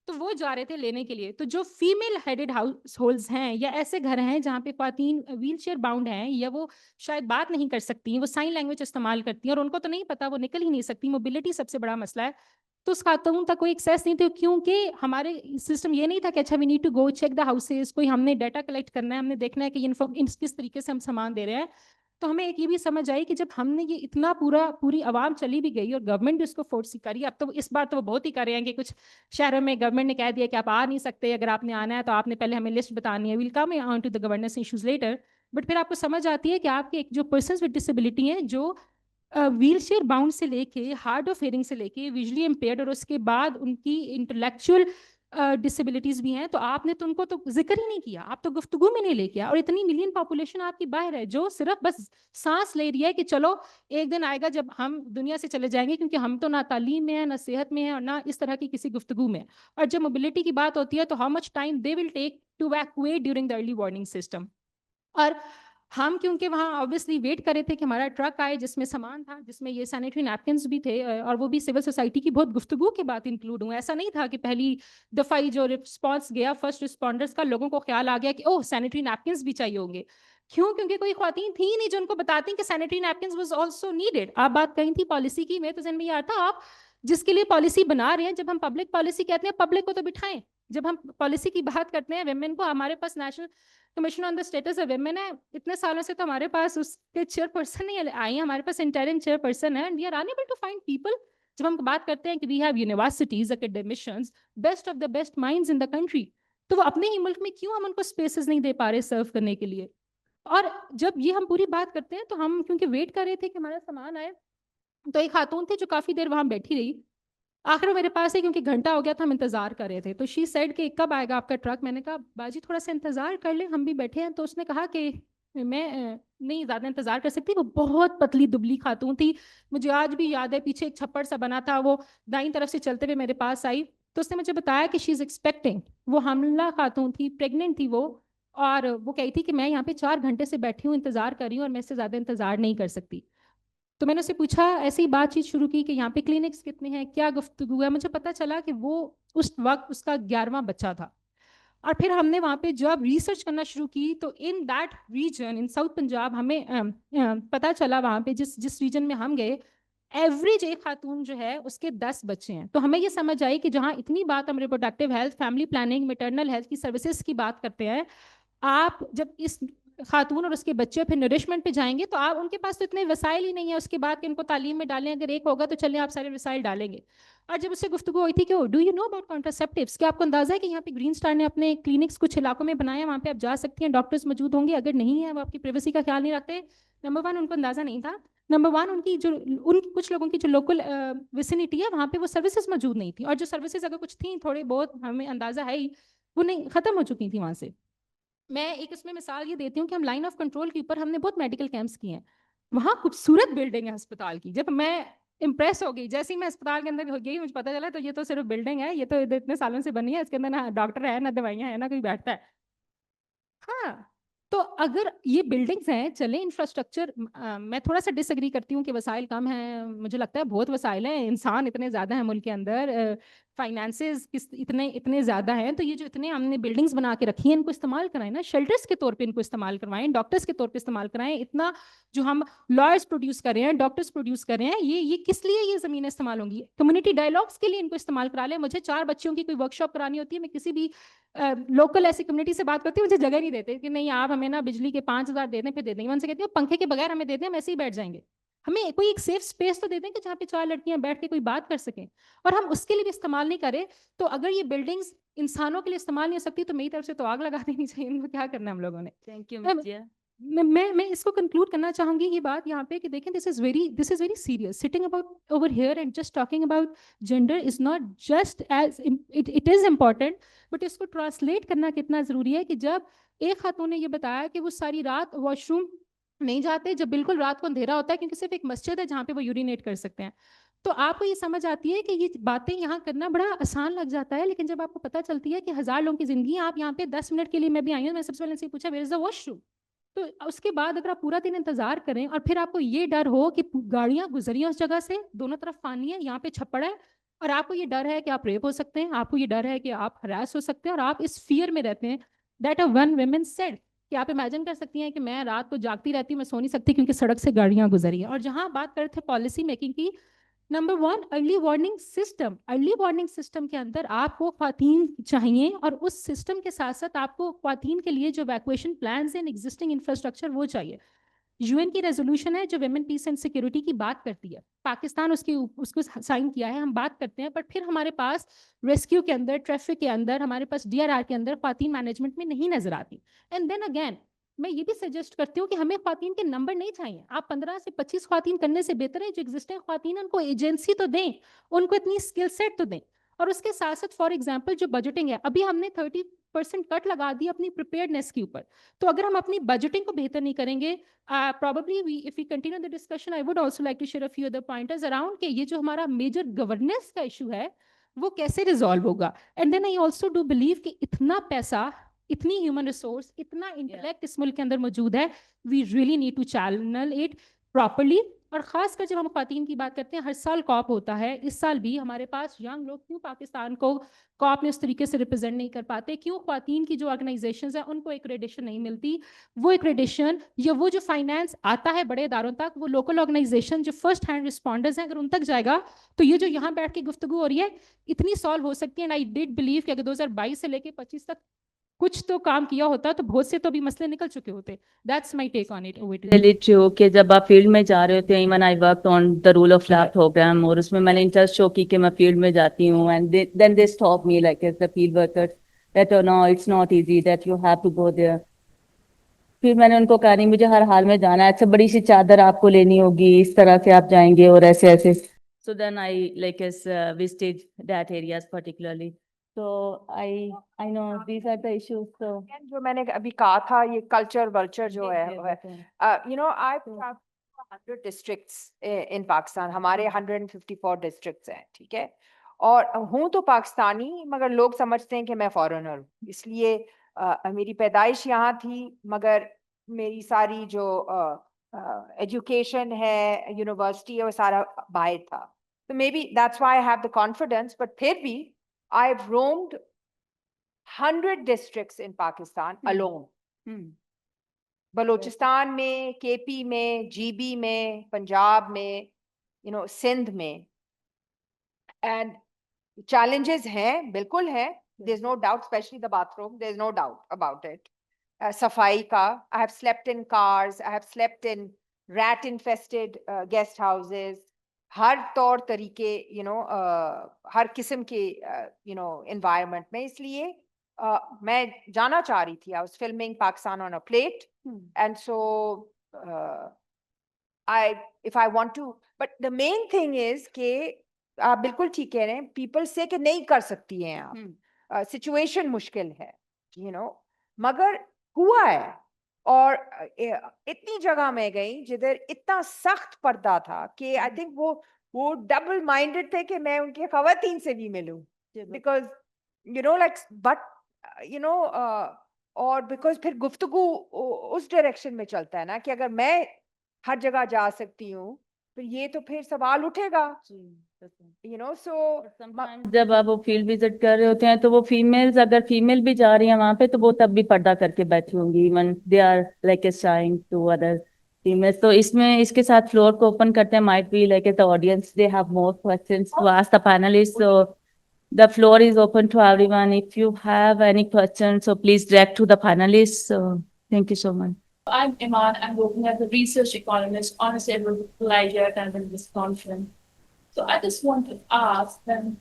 تو وہ جا رہے تھے لینے کے لیے. تو جو فیمیل ہیڈڈ ہاؤس ہولڈز ہیں یا ایسے گھر ہیں جہاں پہ خواتین ویل چیئر باؤنڈ ہیں, یا وہ شاید بات نہیں کر سکتی, وہ سائن لینگویج استعمال کرتی ہیں اور ان کو تو نہیں پتا, وہ نکل ہی نہیں سکتی, موبلٹی سب سے بڑا مسئلہ ہے, تو اس خاتون تک کوئی ایکسیس نہیں تھی, کیونکہ ہمارے سسٹم یہ نہیں تھا کہ اچھا we need to go check the houses, کوئی ہم نے ڈیٹا کلیکٹ کرنا ہے, ہم نے دیکھنا ہے کہ کس طریقے سے ہم سامان دے رہے ہیں. تو ہمیں ایک یہ بھی سمجھ آئی کہ جب ہم نے یہ اتنا پوری عوام چلی بھی گئی اور گورنمنٹ بھی اس کو فورس کری, اب تو اس بار تو وہ بہت ہی کر رہے ہیں کہ کچھ شہروں میں گورنمنٹ نے کہہ دیا کہ آپ آ نہیں سکتے, اگر آپ نے آنا ہے تو آپ نے پہلے ہمیں لسٹ بتانی ہے, we'll come on to the governance issues later. But پھر آپ کو سمجھ آتی ہے کہ آپ کے جو پرسنس ود ڈسیبلٹی ہیں, جو ویل چیئر باؤنڈ سے لے کے ہارڈ آف ہیئرنگ سے لے کے ویژلی امپیئرڈ, اور اس کے بعد ان کی انٹلیکچوئل ڈسیبلٹیز بھی ہیں, تو آپ نے تو ان کو تو ذکر ہی نہیں کیا, آپ تو گفتگو میں نہیں لے کے, اور اتنی ملین پاپولیشن آپ کی باہر ہے جو صرف بس سانس لے رہی ہے کہ چلو ایک دن آئے گا جب ہم دنیا سے چلے جائیں گے, کیونکہ ہم تو نہ تعلیم میں ہیں, نہ صحت میں ہیں, اور نہ اس طرح کی کسی گفتگو میں. اور جب موبلٹی کی بات ہوتی ہے تو how much time they will take to evacuate during the early warning system. اور ہم کیونکہ وہاں آبویسلی ویٹ کر رہے تھے کہ ہمارا ٹرک آئے جس میں سامان تھا, جس میں یہ سینیٹری نیپکنس بھی تھے, اور وہ بھی سول سوسائٹی کی بہت گفتگو کے بعد انکلوڈ ہوئے. ایسا نہیں تھا کہ پہلی دفعہ جو رسپانس گیا فرسٹ رسپونڈرس کا, لوگوں کو خیال آ گیا کہ اوہ سینیٹری نیپکنس بھی چاہیے ہوں گے. کیوں؟ کیونکہ کوئی خواتین تھی نہیں جو ان کو بتاتی کہ سینیٹری نیپکنس واز آلسو نیڈیڈ. آپ بات کہیں تھی پالیسی کی, میں تو ذہن میں یہ آتا آپ جس کے لیے پالیسی بنا رہے ہیں, جب ہم پبلک پالیسی کہتے ہیں پبلک کو تو بٹھائیں. جب ہم پالیسی کی بات کرتے ہیں ویمن کو, ہمارے پاس national commission on the status of women ہے, اتنے سالوں سے تو ہمارے پاس اس کے چیئر پرسن نہیں آئی ہیں, ہمارے پاس انٹرم چیئر پرسن ہے, and we are unable to find people. جب ہم بات کرتے ہیں کہ we have universities, academicians, best of the best minds in the country, تو وہ اپنے ہی ملک میں کیوں ہم ان کو اسپیسز نہیں دے پا رہے سرو کرنے کے لیے؟ اور جب یہ ہم پوری بات کرتے ہیں تو ہم کیونکہ ویٹ کر رہے تھے کہ ہمارا سامان آئے, تو ایک خاتون تھی جو کافی دیر وہاں بیٹھی رہی, آخر وہ میرے پاس ہے کیونکہ گھنٹہ ہو گیا تھا, ہم انتظار کر رہے تھے. تو شی سیڈ کہ کب آئے گا آپ کا ٹرک. میں نے کہا باجی تھوڑا سا انتظار کر لیں, ہم بھی بیٹھے ہیں. تو اس نے کہا کہ میں نہیں زیادہ انتظار کر سکتی. وہ بہت پتلی دبلی خاتون تھی, مجھے آج بھی یاد ہے, پیچھے ایک چھپڑ سا بنا تھا, وہ دائیں طرف سے چلتے ہوئے میرے پاس آئی. تو اس نے مجھے بتایا کہ شی از ایکسپیکٹنگ, وہ حاملہ خاتون تھی, پریگننٹ تھی وہ, اور وہ کہی تھی کہ میں یہاں پہ 4 گھنٹے سے بیٹھی ہوں, انتظار کر رہی ہوں, اور میں اس سے زیادہ انتظار نہیں کر سکتی. تو میں نے اسے پوچھا, ایسی بات چیت شروع کی کہ یہاں پہ کلینکس کتنے ہیں, کیا گفتگو ہے. مجھے پتا چلا کہ وہ اس وقت اس کا 11واں بچہ تھا. اور پھر ہم نے وہاں پہ جب ریسرچ کرنا شروع کی تو in that region, in South Punjab, ہمیں پتا چلا وہاں پہ جس ریجن میں ہم گئے, ایوریج ایک خاتون جو ہے اس کے 10 بچے ہیں. تو ہمیں یہ سمجھ آئی کہ جہاں اتنی بات ہم reproductive health, family planning, maternal health کی سروسز کی بات کرتے ہیں, آپ جب اس خاتون اور اس کے بچے پھر نرشمنٹ پہ جائیں گے تو آپ ان کے پاس تو اتنے وسائل ہی نہیں ہے اس کے بعد کہ ان کو تعلیم میں ڈالیں. اگر ایک ہوگا تو چلیں آپ سارے وسائل ڈالیں گے. اور جب اس سے گفتگو ہوئی تھی کہ ڈو یو نو اباؤٹ کانٹراسیپٹیوس, کیا آپ کو اندازہ ہے کہ یہاں پہ گرین اسٹار نے اپنے کلینکس کچھ علاقوں میں بنایا, وہاں پہ آپ جا سکتی ہیں, ڈاکٹرز موجود ہوں گے. اگر نہیں ہے, وہ آپ کی پریویسی کا خیال نہیں رکھتے. نمبر 1 ان کو اندازہ نہیں تھا. نمبر 1 ان کچھ لوگوں کی جو لوکل ویسینٹی ہے وہاں پہ وہ سروسز موجود نہیں تھی, اور جو سروسز اگر کچھ تھیں تھوڑے بہت ہمیں اندازہ ہے ہی, وہ نہیں, ختم ہو چکی تھیں وہاں سے. میں ایک اس میں مثال یہ دیتی ہوں کہ ہم لائن آف کنٹرول کے اوپر ہم نے بہت میڈیکل کیمپس کیے ہیں. وہاں خوبصورت بلڈنگ ہے ہسپتال کی. جب میں امپریس ہو گئی, جیسے ہی میں اسپتال کے اندر ہو گئی, مجھے پتا چلا تو یہ تو صرف بلڈنگ ہے, یہ تو اتنے سالوں سے بنی ہے, اس کے اندر نہ ڈاکٹر ہے, نہ دوائیاں ہیں, نہ کوئی بیٹھتا ہے. ہاں, تو اگر یہ بلڈنگز ہیں, چلیں انفراسٹرکچر, میں تھوڑا سا ڈس ایگری کرتی ہوں کہ وسائل کم ہیں. مجھے لگتا ہے بہت وسائل ہیں, انسان اتنے زیادہ ہیں ملک کے اندر, فائنانسز اتنے زیادہ ہیں. تو یہ جو اتنے ہم نے بلڈنگز بنا کے رکھی ہیں, ان کو استعمال کرائیں نا, شیلٹرس کے طور پہ ان کو استعمال کروائیں, ڈاکٹرس کے طور پہ استعمال کرائیں. اتنا جو ہم لائرس پروڈیوس کر رہے ہیں, ڈاکٹرس پروڈیوس کر رہے ہیں, یہ کس لیے یہ زمینیں استعمال ہوں گی؟ کمیونٹی ڈائلاگس کے لیے ان کو استعمال کرا لیں. مجھے 4 بچوں کی کوئی ورک شاپ کرانی ہوتی ہے, میں کسی بھی لوکل ایسی کمیونٹی سے بات کرتی ہوں, مجھے جگہ نہیں دیتے کہ نہیں آپ ہمیں نا بجلی کے 5,000 دے دیں, پھر دے دیں گے. میں ان سے کہتی ہوں پنکھے کے بغیر ہمیں دے دیں, ہم ایسے ہی بیٹھ جائیں گے. ہمیں کوئی ایک سیف اسپیس تو دے دیں کہ جہاں پہ 4 لڑکیاں بیٹھ کے کوئی بات کر سکیں, اور ہم اس کے لیے بھی استعمال نہیں کریں. تو اگر یہ بلڈنگز انسانوں کے لیے استعمال نہیں ہو سکتی تو میری طرف سے تو آگ لگا دینی چاہیے. ان کو کیا کرنا ہے ہم لوگوں نے. تھینک یو مس جیا. میں اس کو کنکلوڈ کرنا چاہوں گی یہ بات یہاں پہ کہ دیکھیں, this is very serious. Sitting about over here and just talking about gender is not just as it is important, but اس کو ٹرانسلیٹ کرنا کتنا ضروری ہے. کہ جب ایک خاتون نے یہ بتایا کہ وہ ساری رات واش روم نہیں جاتے جب بالکل رات کو اندھیرا ہوتا ہے, کیونکہ صرف ایک مسجد ہے جہاں پہ وہ یورینیٹ کر سکتے ہیں. تو آپ کو یہ سمجھ آتی ہے کہ یہ باتیں یہاں کرنا بڑا آسان لگ جاتا ہے, لیکن جب آپ کو پتہ چلتی ہے کہ 1000 لوگوں کی زندگی, آپ یہاں پہ 10 منٹ کے لیے, میں بھی آئی ہوں, میں سب سے پہلے سے پوچھا where is the wash room. تو اس کے بعد اگر آپ پورا دن انتظار کریں اور پھر آپ کو یہ ڈر ہو کہ گاڑیاں گزری ہیں اس جگہ سے, دونوں طرف پانی ہے, یہاں پہ چھپڑ ہے, اور آپ کو یہ ڈر ہے کہ آپ ریپ ہو سکتے ہیں, آپ کو یہ ڈر ہے کہ آپ ہراس ہو سکتے ہیں, اور آپ اس فیئر میں رہتے ہیں. That a one women said کہ آپ امیجن کر سکتی ہیں کہ میں رات کو جاگتی رہتی ہوں, میں سو نہیں سکتی کیونکہ سڑک سے گاڑیاں گزری ہیں. اور جہاں بات کرتے تھے پالیسی میکنگ کی, نمبر 1 ارلی وارننگ سسٹم کے اندر آپ کو خواتین چاہیے, اور اس سسٹم کے ساتھ ساتھ آپ کو خواتین کے لیے جو ایویکویشن پلانز ہیں, ایگزسٹنگ انفراسٹرکچر وہ چاہیے. UN کی ریزولوشن ہے جو ویمن پیس اینڈ سیکورٹی کی بات کرتی ہے, پاکستان اس کو سائن کیا ہے, ہم بات کرتے ہیں, بٹ پھر ہمارے پاس ریسکیو کے اندر, ٹریفک کے اندر, ہمارے پاس DRR کے اندر خواتین مینجمنٹ میں نہیں نظر آتی. اینڈ دین اگین میں یہ بھی سجیسٹ کرتی ہوں کہ ہمیں خواتین کے نمبر نہیں چاہیے. آپ 15 سے 25 خواتین کرنے سے بہتر ہے جو ایگزسٹنگ خواتین ان کو ایجنسی تو دیں, ان کو اتنی اسکل سیٹ تو دیں. اور اس کے ساتھ ساتھ فار ایگزامپل جو بجٹنگ ہے, ابھی ہم نے 30% کٹ لگا دی اپنی پریپیئرنیس کے اوپر. تو اگر ہم اپنی بجٹنگ کو بہتر نہیں کریں گے, probably if we continue the discussion, I would also like to share a few other pointers around کہ یہ جو ہمارا میجر گورننس کا ایشو ہے وہ کیسے ریزالو ہوگا. And then I also do believe کہ اتنا پیسہ, اتنی ہیومن ریسورس, اتنا انٹلیکٹ اس ملک کے اندر موجود ہے, we really need to channel it properly. اور خاص کر جب ہم خواتین کی بات کرتے ہیں, ہر سال کاپ ہوتا ہے, اس سال بھی ہمارے پاس ینگ لوگ کیوں پاکستان کو کاپ میں اس طریقے سے ریپرزینٹ نہیں کر پاتے, کیوں خواتین کی جو آرگنائزیشنز ہیں ان کو ایکریڈیشن نہیں ملتی. وہ ایکریڈیشن یا وہ جو فائنانس آتا ہے بڑے اداروں تک, وہ لوکل آرگنائزیشن جو فرسٹ ہینڈ رسپونڈرز ہیں اگر ان تک جائے گا تو یہ جو یہاں بیٹھ کے گفتگو ہو رہی ہے اتنی سالو ہو سکتی ہے. اینڈ آئی ڈیڈ بلیو کہ اگر 2022 سے لے کے 25 تک کچھ تو کام کیا ہوتا تو بہت سے تو بھی مسئلے نکل چکے ہوتے. That's my take on it. Really true کہ جب آپ فیلڈ میں جا رہے ہوتے ہیں, even I work on the rule of law program, اور اس میں میں نے انٹرسٹ شو کی کہ میں فیلڈ میں جاتی ہوں, and then they stop me like as the field worker that no it's not easy that you have to go there. پھر میں نے ان کو کہا نہیں مجھے ہر حال میں جانا ہے, اچھا بڑی سی چادر آپ کو لینی ہوگی, اس طرح سے آپ جائیں گے اور ایسے ایسے. So then I visited that areas particularly. So I know these are the issues. So Again, जो मैंने अभी कहा था ये कल्चर वल्चर जो है जी, वो है बताएं। you know I've traveled to 100 districts in Pakistan हमारे 154 districts हैं ठीक है और हूँ तो पाकिस्तानी मगर लोग समझते हैं कि मैं फॉरेनर हूँ इसलिए मेरी पैदाइश यहाँ थी मगर मेरी सारी जो एजुकेशन है यूनिवर्सिटी है वो सारा बाहर था तो may be that's why I have the confidence but फिर भी I have roamed 100 districts in Pakistan alone. Balochistan में, केपी में, जीबी में, पंजाब में, सिंध में. And challenges हैं, बिल्कुल हैं. There's no doubt, especially the bathroom. There's no doubt about it. Safai ka. I have slept in cars. I have slept in rat-infested guest houses. हर तौर तरीके, हर किस्म के, environment में. इसलिए मैं जाना चाह रही थी. I was filming Pakistan on a plate. And so, if I want to, but the main thing is कि आप बिल्कुल ठीक कह रहे हैं people से कि नहीं कर सकती हैं आप situation मुश्किल है मगर हुआ है और इतनी जगह में गई जिधर इतना सख्त पर्दा था कि I think वो double minded थे कि मैं उनके खवातीन से भी मिलूं because like but और because फिर गुफ्तगू उस डायरेक्शन में चलता है ना कि अगर मैं हर जगह जा सकती हूँ फिर ये तो फिर सवाल उठेगा so जब आप वो फील्ड विजिट कर रहे होते हैं तो वो फीमेल्स अगर फीमेल भी जा रही हैं वहां पे तो वो तब भी पर्दा करके बैठी होंगी even they are like shying to other females तो इसमें इसके साथ फ्लोर को ओपन करते हैं might be like the audience they have more questions to ask the panelist so the floor is open to everyone. If you have any questions, so please direct to the panelists. So thank you so much. I'm Iman. I'm working as a research economist. Honestly, I would like to attend this conference. So I just want to ask them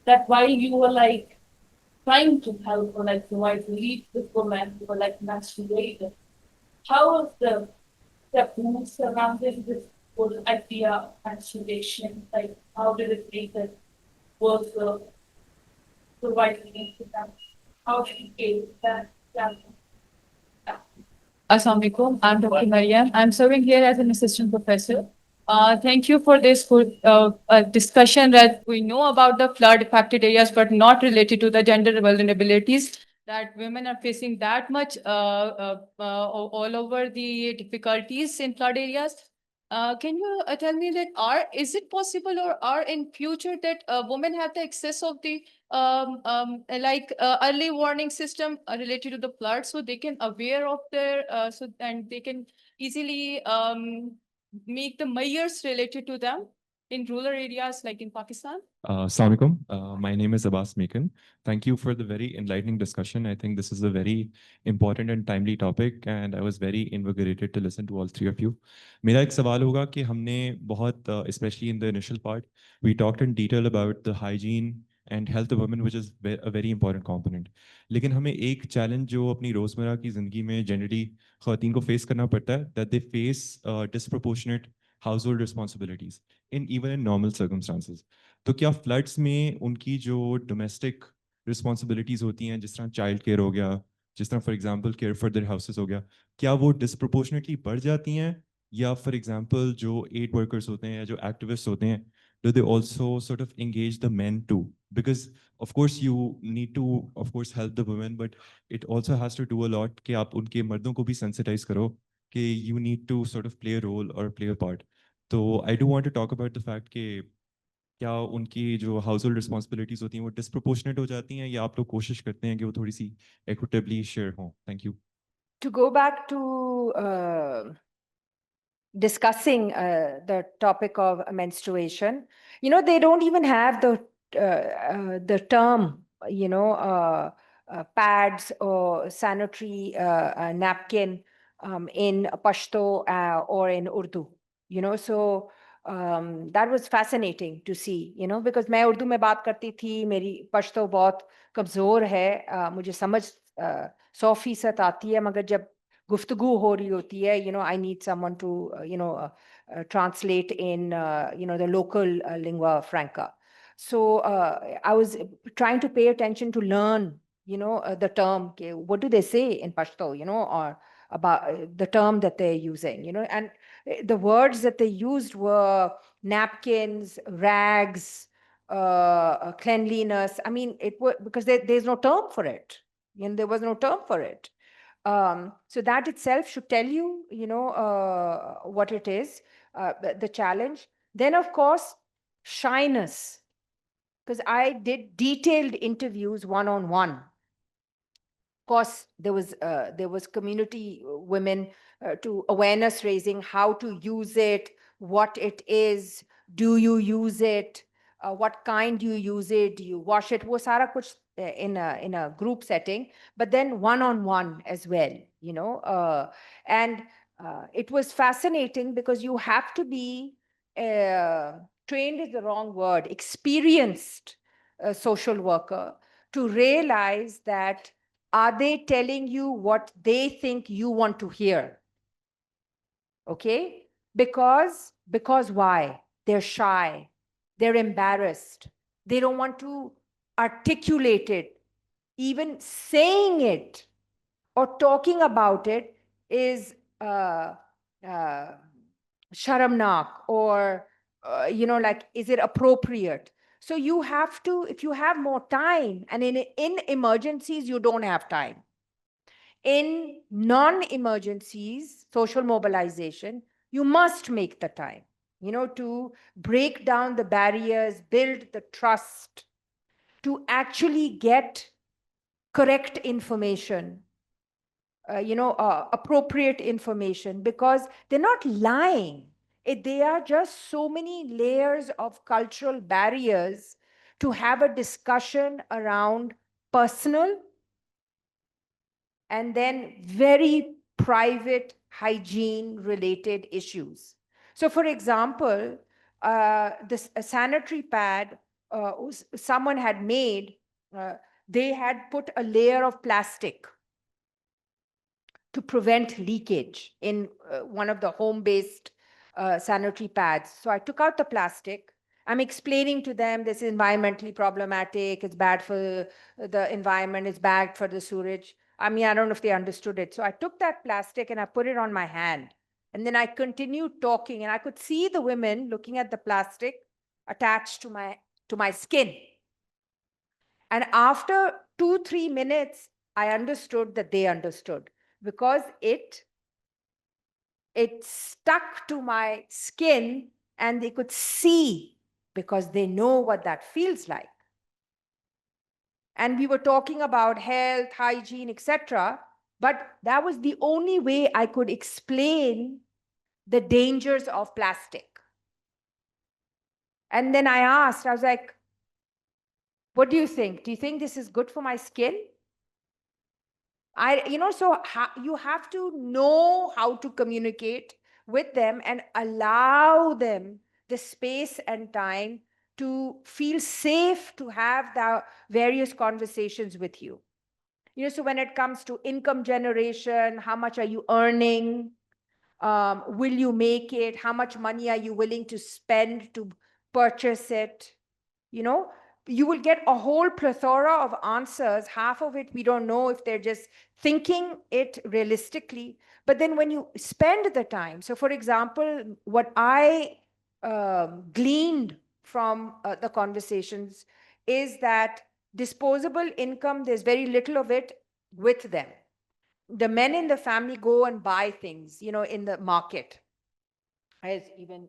that while you were like trying to help or like provide relief with women who were like menstruated, how was the mood surrounding this whole idea of menstruation? Like how did it make it worth providing relief to them? How did you feel that? Assalamu alaikum. I'm Dr. Maryam. I'm serving here as an assistant professor. Thank you for this good discussion that we know about the flood affected areas, but not related to the gender vulnerabilities that women are facing that much all over the difficulties in flood areas. Can you tell me that is it possible or are in future that women have the access of the early warning system related to the flood so they can aware of their and they can easily make the measures related to them in rural areas like in Pakistan? Assalamu alaikum. My name is Abbas Mekan. Thank you for the very enlightening discussion. I think this is a very important and timely topic, and I was very invigorated to listen to all three of you. मेरा एक सवाल होगा कि हमने बहुत, especially in the initial part, we talked in detail about the hygiene and health of women, which is a very important component. लेकिन हमें एक challenge जो अपनी रोजमर्रा की जिंदगी में generally ख़वातीन को face करना पड़ता है, that they face disproportionate household responsibilities even in normal circumstances. तो क्या फ्लड्स में उनकी जो डोमेस्टिक रिस्पॉन्सिबिलिटीज होती हैं जिस तरह चाइल्ड केयर हो गया, जिस तरह for example care for their houses हो गया, क्या वो डिस्प्रोपोर्शनेटली बढ़ जाती हैं या फॉर एग्जांपल जो एड वर्कर्स होते हैं या जो एक्टिविस्ट होते हैं do they also sort of engage the men too? Because of course you need to of course help the women, but it also has to do a lot कि आप उनके मर्दों को भी sensitize करो कि you need to sort of play a role or play a part. तो I do want to talk about the fact कि क्या उनकी जो हाउस होल्ड रिस्पॉन्सिबिलिटीज होती हैं वो डिस्प्रोपोर्शनेट हो जाती हैं या आप लोग कोशिश करते हैं कि वो थोड़ी सी इक्विटेबली शेयर हों? Thank you. To go back to discussing the topic of menstruation, they don't even have the term, pads or sanitary napkin in Pashto or in Urdu, so that was fascinating to see, because मैं उर्दू में बात करती थी, मेरी पश्तो बहुत कमज़ोर है, मुझे समझ 100% आती है, मगर जब guftagoo ho rahi hoti hai, I need someone to, translate in, the local lingua franca. So I was trying to pay attention to learn, the term, what do they say in Pashto, or about the term that they're using, and the words that they used were napkins, rags, cleanliness. I mean, it was because there's no term for it. There was no term for it. So that itself should tell you, what it is, the challenge. Then, of course, shyness, because I did detailed interviews one-on-one. Of course, there was community women to awareness raising, how to use it, what it is, do you use it, what kind do you use it, do you wash it? Wo sara kuch in a group setting, but then one-on-one as well, and it was fascinating because you have to be trained is the wrong word, experienced social worker to realize that are they telling you what they think you want to hear? Okay? Because why? They're shy. They're embarrassed. They don't want to articulate it. Even saying it or talking about it is sharamnak, or, like, is it appropriate? So you have to, if you have more time, and in emergencies, you don't have time. In non-emergencies, social mobilization, you must make the time, to break down the barriers, build the trust, to actually get correct information, appropriate information, because they're not lying. They are just so many layers of cultural barriers to have a discussion around personal and then very private hygiene related issues. So for example, this a sanitary pad someone had made, they had put a layer of plastic to prevent leakage in one of the home-based sanitary pads. So I took out the plastic. I'm explaining to them this is environmentally problematic. It's bad for the environment. It's bad for the sewage. I mean, I don't know if they understood it. So I took that plastic and I put it on my hand. And then I continued talking, and I could see the women looking at the plastic attached to my skin. And after 2-3 minutes, I understood that they understood, because it stuck to my skin and they could see, because they know what that feels like. And we were talking about health, hygiene, etc. But that was the only way I could explain the dangers of plastic. And then I asked, I was like, what do you think? Do you think this is good for my skin? So you have to know how to communicate with them and allow them the space and time to feel safe to have the various conversations with you. So when it comes to income generation, how much are you earning? Will you make it? How much money are you willing to spend to purchase it? You will get a whole plethora of answers. Half of it, we don't know if they're just thinking it realistically. But then when you spend the time, so for example, what I gleaned from the conversations is that disposable income, there's very little of it with them. The men in the family go and buy things, in the market. As even,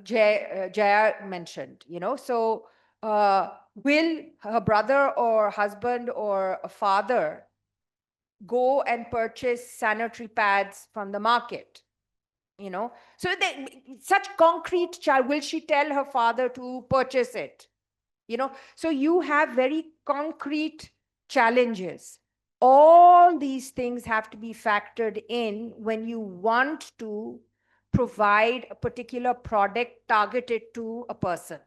Jayaa mentioned, so will her brother or husband or a father go and purchase sanitary pads from the market? So such concrete child, will she tell her father to purchase it? So you have very concrete challenges. All these things have to be factored in when you want to provide a particular product targeted to a person.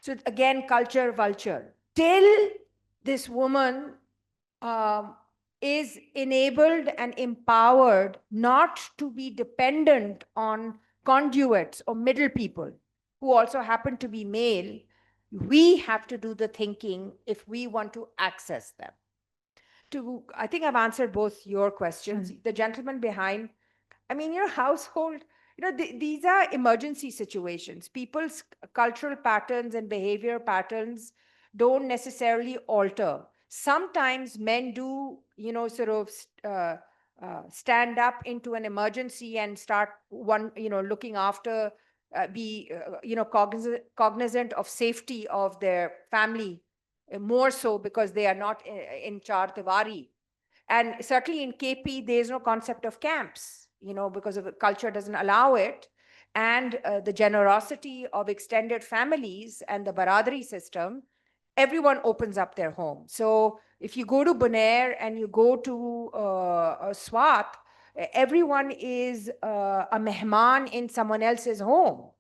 So again, culture vulture. Till this woman is enabled and empowered not to be dependent on conduits or middle people who also happen to be male. We have to do the thinking if we want to access them. I think I've answered both your questions. The gentleman behind, I mean, your household, these are emergency situations. People's cultural patterns and behavior patterns don't necessarily alter. Sometimes men do, sort of stand up into an emergency and start looking after, be, cognizant of safety of their family, more so because they are not in char diwari. And certainly in KP, there's no concept of camps, because of the culture doesn't allow it. And the generosity of extended families and the Baradari system, everyone opens up their home. So if you go to Bonaire and you go to Swat, everyone is a mehman in someone else's home.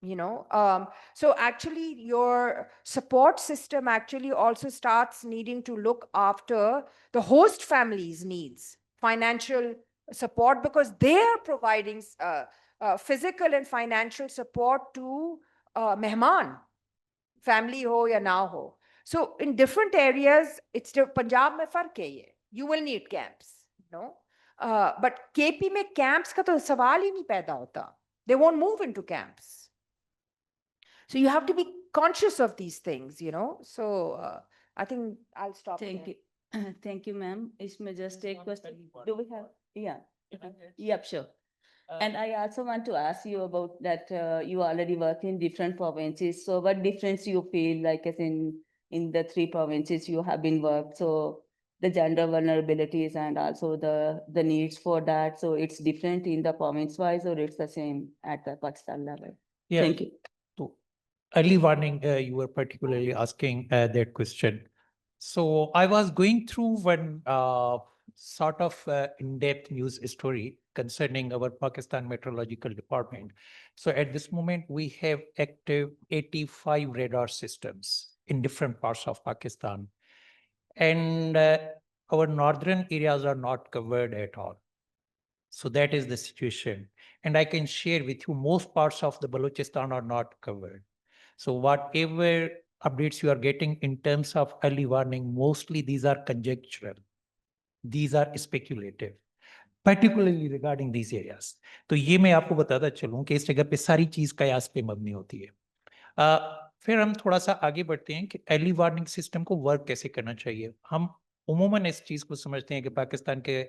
So actually your support system actually also starts needing to look after the host family's needs, financial support, because they are providing physical and financial support to mehman, family ho ya na ho. So in different areas, it's Punjab mein fark hai ye. You will need camps, but KP mein camps ka to sawal hi nahi paida hota. They won't move into camps. So you have to be conscious of these things, So I think I'll stop. Thank you. Thank you, ma'am. Isme just take question. Do we have? Yeah. Yep, sure. And I also want to ask you about that you already work in different provinces. So what difference you feel like as in the three provinces you have been worked? So the gender vulnerabilities and also the needs for that. So it's different in the province wise or it's the same at the Pakistan level? Yeah. Thank you. So early warning, you were particularly asking that question. So I was going through one sort of in-depth news story concerning our Pakistan Meteorological Department. So at this moment, we have active 85 radar systems in different parts of Pakistan. And our northern areas are not covered at all. So that is the situation. And I can share with you, most parts of the Balochistan are not covered. So whatever updates you are getting in terms of early warning, mostly these are conjectural. These are speculative, particularly regarding these areas. तो ये मैं आपको बताता चलूं कि इस जगह पे सारी चीज कयास पे मबनी होती है. फिर हम थोड़ा सा आगे बढ़ते हैं कि अर्ली वार्निंग सिस्टम को वर्क कैसे करना चाहिए. हम उमूमन इस चीज को समझते हैं कि पाकिस्तान के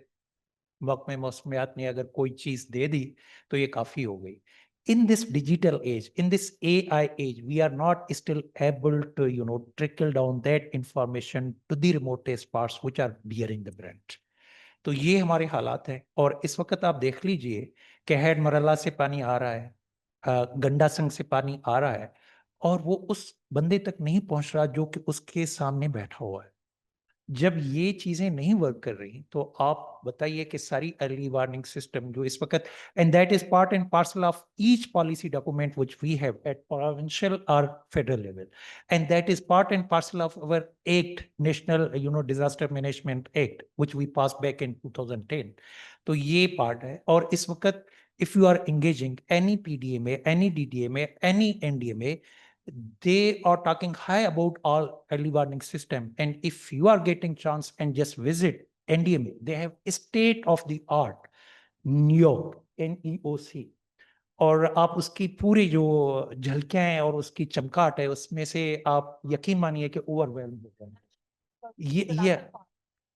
वक्त में मौसमियात ने अगर कोई चीज दे दी तो ये काफी हो गई. In this digital age, in this AI age, we are not still able to, trickle down that information to the remotest parts which are bearing the brunt. तो ये हमारे हालात हैं. और इस वक्त आप देख लीजिए कि हेड मरला से पानी आ रहा है, गंडा संग से पानी आ रहा है, और वो उस बंदे तक नहीं पहुंच रहा जो कि उसके सामने बैठा हुआ है. जब ये चीजें नहीं वर्क कर रही तो आप बताइए कि सारी अर्ली वार्निंग सिस्टम जो इस वक्त, and that is part and parcel of each policy document which we have at provincial और federal level, and that is part and parcel of our act, national disaster management act which we pass back in 2010. तो ये part है. और इस वक्त if you are engaging any PDA में, any DDA में, any NDA में, they are talking high about all early warning system. And if you are getting chance and just visit NDMA, they have state of the art NEOC, NEOC. और आप उसकी पूरी जो झलकियां हैं और उसकी चमकाहट है उसमें से आप यकीन मानिए कि ओवरवेल्म हो गए.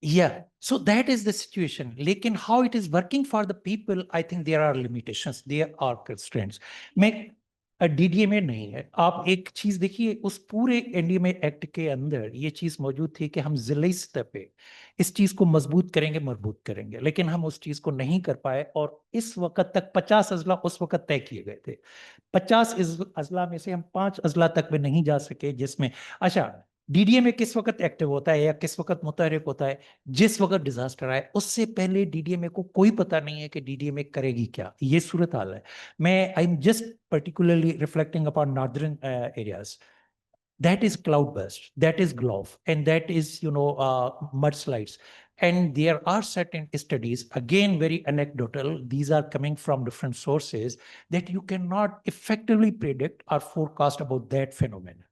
Yeah, so that is the situation. लेकिन how it is working for the people, I think there are limitations, there are constraints. मैं डीडीए में नहीं है. आप एक चीज देखिए, उस पूरे एनडीएमए एक्ट के अंदर ये चीज मौजूद थी कि हम जिले स्तर पे इस चीज को मजबूत करेंगे, मजबूत करेंगे, लेकिन हम उस चीज को नहीं कर पाए. और इस वक्त तक 50 अजला उस वक्त तय किए गए थे. 50 अजला में से हम 5 अजला तक में नहीं जा सके, जिसमें अच्छा डीडीए में किस वक्त एक्टिव होता है या किस वक्त मुतहरिक होता है, जिस वक्त डिजास्टर आए. उससे पहले डीडीए में को कोई पता नहीं है कि डीडीए में करेगी क्या. ये सूरत हाल है. मैं I am just particularly reflecting upon northern areas. That is cloudburst, that is glove, and that is mudslides. And there are certain studies, again, very anecdotal, these are coming from different sources, that you cannot effectively predict or forecast about that phenomenon.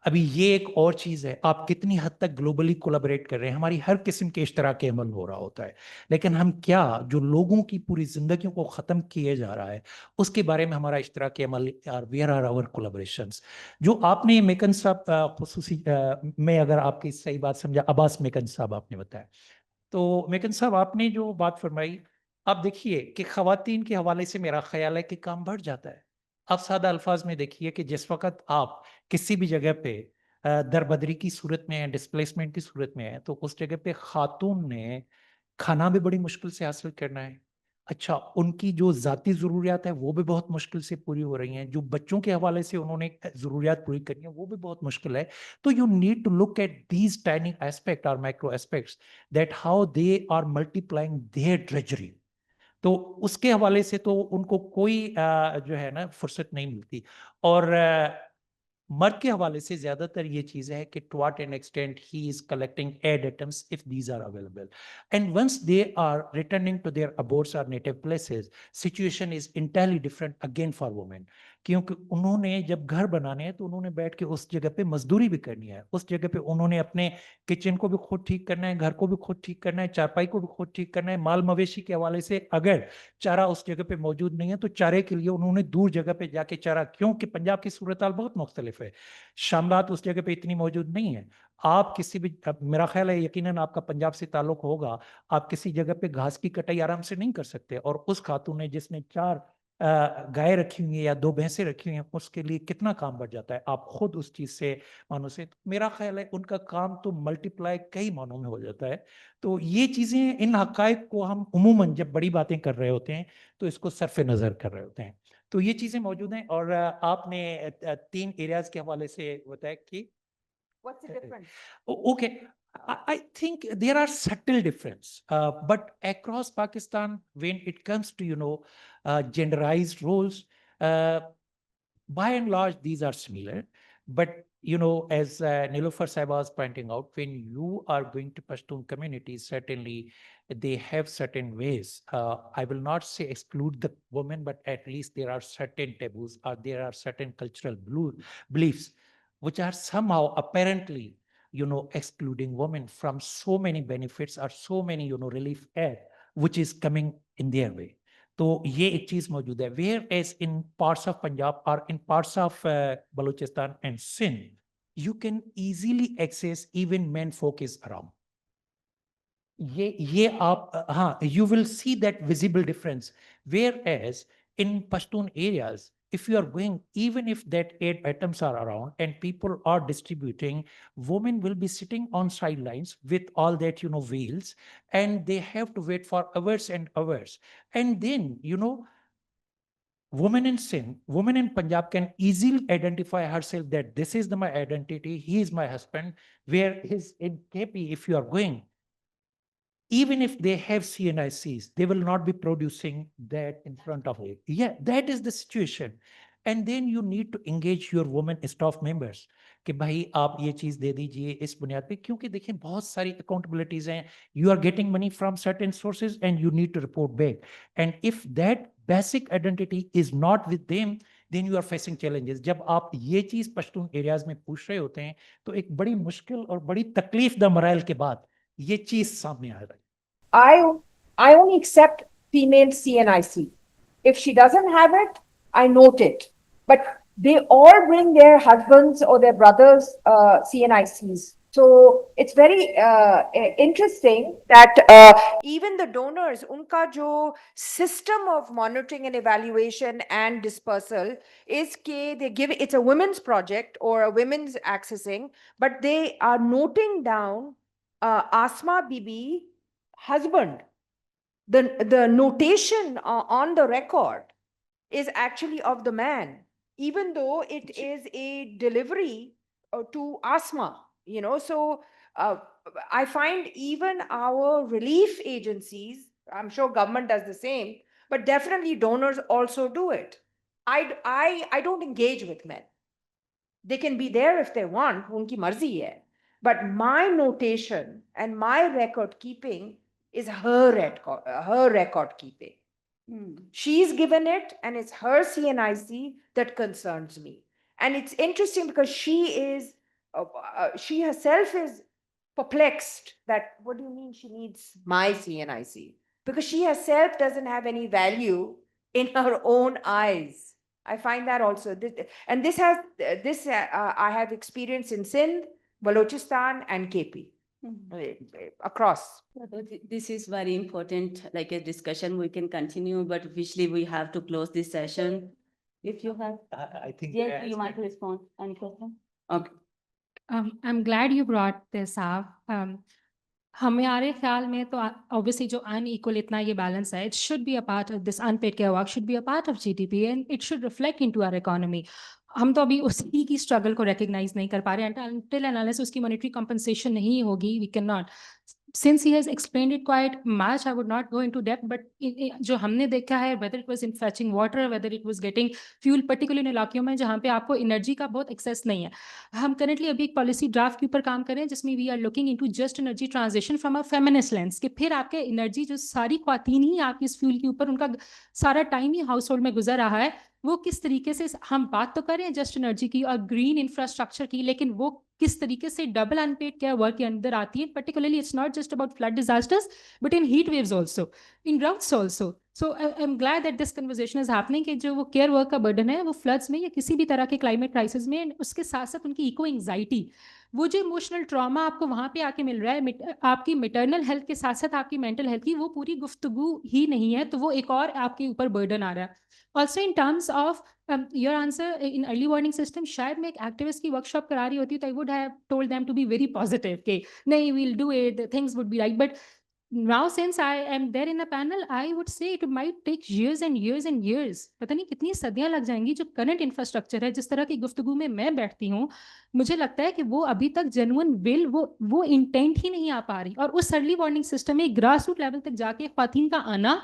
अभी ये एक और चीज है, आप कितनी हद तक ग्लोबली कोलैबोरेट कर रहे हैं, हमारी हर किस्म के इश्तराक अमल हो रहा होता है, लेकिन हम क्या जो लोगों की पूरी जिंदगियों को खत्म किए जा रहा है उसके बारे में हमारा इश्तराक अमल, वेयर आर आवर कोलैबोरेशंस। जो आपने मेकन साहब खुसूसी मैं अगर आपकी सही बात समझा, अब्बास मेकन साहब आपने बताया, तो मेकन साहब आपने जो बात फरमाई, आप देखिए कि खवातीन के हवाले से मेरा ख्याल है कि काम बढ़ जाता है। आप सादा अल्फाज में देखिए कि जिस वक्त आप किसी भी जगह पे दरबदरी की सूरत में है, डिस्प्लेसमेंट की सूरत में है, तो उस जगह पे खातून ने खाना भी बड़ी मुश्किल से हासिल करना है। अच्छा, उनकी जो ज़ाती ज़रूरियात है वो भी बहुत मुश्किल से पूरी हो रही हैं, जो बच्चों के हवाले से उन्होंने ज़रूरियात पूरी करनी है वो भी बहुत मुश्किल है। तो you need to look at these tiny aspect और micro aspects, that how they are multiplying their treasury. तो उसके हवाले से तो उनको कोई जो है ना फुर्सत नहीं मिलती। और मर्द के हवाले से ज्यादातर ये चीज है कि to what an extent he is collecting aid items if these are available, and once they are returning to their abodes और native places, situation is entirely different again for women. क्योंकि उन्होंने जब घर बनाने हैं तो उन्होंने बैठ के उस जगह पे मजदूरी भी करनी है, उस जगह पे उन्होंने अपने किचन को भी खुद ठीक करना है, घर को भी खुद ठीक करना है, चारपाई को भी खुद ठीक करना है। माल मवेशी के हवाले से अगर चारा उस जगह पे मौजूद नहीं है तो चारे के लिए उन्होंने दूर जगह पे जाके चारा, क्योंकि पंजाब की सूरत हाल बहुत मुख्तलिफ है, शामलात उस जगह पे इतनी मौजूद नहीं है। आप किसी भी, मेरा ख्याल है यकीनन आपका पंजाब से ताल्लुक होगा, आप किसी जगह पे घास की कटाई आराम से नहीं कर सकते, और उस खातून ने जिसने 4 गाय रखी हुई है या 2 भैंसें रखी हुई हैं, उसके लिए कितना काम बढ़ जाता है, आप खुद उस चीज से मानो से, तो मेरा ख्याल है उनका काम तो मल्टीप्लाई कई मानों में हो जाता है। तो ये चीजें, इन हकायक को हम उमूमन जब बड़ी बातें कर रहे होते हैं तो इसको सरफे नजर कर रहे होते हैं। तो ये चीजें मौजूद हैं। और आपने 3 एरियाज के हवाले से बताया कि What's the difference? okay, I think there are subtle difference, but across Pakistan, when it comes to genderized roles, by and large these are similar. But as Nilofer Saib was pointing out, when you are going to Pashtun communities, certainly they have certain ways. I will not say exclude the women, but at least there are certain taboos or there are certain cultural beliefs which are somehow apparently excluding women from so many benefits or so many relief aid which is coming in their way. तो ये एक चीज मौजूद है, where as in parts of Punjab और in parts of Balochistan and Sindh, you can easily access even man folk is around. ये आप हाँ, you will see that visible difference, whereas in Pashtun areas, if you are going, even if that 8 items are around and people are distributing, women will be sitting on sidelines with all that wheels, and they have to wait for hours and hours. And then woman in Punjab can easily identify herself that this is my identity, he is my husband, where his in KP, if you are going, even if they have CNICs, they will not be producing that in front of you. Yeah, that is the situation. And then you need to engage your women staff members कि भाई आप ये चीज दे दीजिए इस बुनियाद पे, क्योंकि देखिए बहुत सारी अकाउंटेबिलिटीज हैं, you are getting money from certain sources and you need to report back. And if that basic identity is not with them, then you are facing challenges. जब आप ये चीज पश्तून एरियाज में पूछ रहे होते हैं तो एक बड़ी मुश्किल और बड़ी तकलीफ दा मराइल के बाद ये चीज सामने आ रही है। I only accept female CNIC. If she doesn't have it, I note it. But they all bring their husbands or their brothers CNICs. So it's very interesting that even the donors, unka jo system of monitoring and evaluation and dispersal is ke they give, it's a women's project or a women's accessing, but they are noting down Asma Bibi husband. The notation on the record is actually of the man, even though it is a delivery to Asma, so I find even our relief agencies, I'm sure government does the same, but definitely donors also do it. I don't engage with men. They can be there if they want, unki marzi hai. But my notation and my record keeping is her record keeping. She's given it, and it's her CNIC that concerns me. And it's interesting because she herself is perplexed that, what do you mean she needs my CNIC? Because she herself doesn't have any value in her own eyes. I find that also, and this I have experience in Sindh, Balochistan, and KP, across. This is very important, like a discussion we can continue, but officially we have to close this session. If you have, I think. yes, you want to respond? Any question? Okay. I'm glad you brought this up. हमारे ख्याल में तो obviously जो unequal इतना ये balance है, it should be a part of this unpaid care work should be a part of GDP and it should reflect into our economy. हम तो अभी उसी की struggle को recognize नहीं कर पा रहे हैं until and unless उसकी monetary compensation नहीं होगी, we cannot. Since he has explained it quite much, I would not go into depth, but जो हमने देखा है, whether it was in fetching water, whether it was getting fuel, particularly in इलाकों में जहाँ पे आपको energy का बहुत access नहीं है. हम currently अभी एक policy draft के ऊपर काम कर रहे हैं जिसमें we are looking into just energy transition from a feminist lens कि फिर आपके energy जो सारी ख्वातीन ही आपकी इस fuel के ऊपर उनका सारा time ही household में गुजर रहा है, वो किस तरीके से हम बात तो कर रहे हैं just energy की और green infrastructure की, लेकिन वो किस तरीके से double unpaid care work के अंदर आती है. Particularly it's not just about flood disasters but in heat waves also, in droughts also. So I'm glad that this conversation is happening कि जो वो care work का burden है वो floods में या किसी भी तरह के climate crisis में, उसके साथ साथ उनकी eco anxiety, वो जो इमोशनल ट्रॉमा आपको वहाँ पे आके मिल रहा है, आपकी मैटरनल हेल्थ के साथ साथ आपकी मेंटल हेल्थ की, वो पूरी गुफ्तगू ही नहीं है, तो वो एक और आपके ऊपर बर्डन आ रहा है. Also in terms of your answer in early warning system, शायद मैं एक एक्टिविस्ट की वर्कशॉप करा रही होती तो I would have told them to be very positive कि नहीं, we'll do it, things would be right. But now since I am there in a panel, I would say it might take years and years and years. पता नहीं कितनी सदियां लग जाएंगी. जो current infrastructure है, जिस तरह की गुफ्तगू में मैं बैठती हूँ, मुझे लगता है कि वो अभी तक जेन्युइन विल, वो इंटेंट ही नहीं आ पा रही. और उस अर्ली वार्निंग सिस्टम में ग्रास रूट लेवल तक जाके ख्वातीन का आना,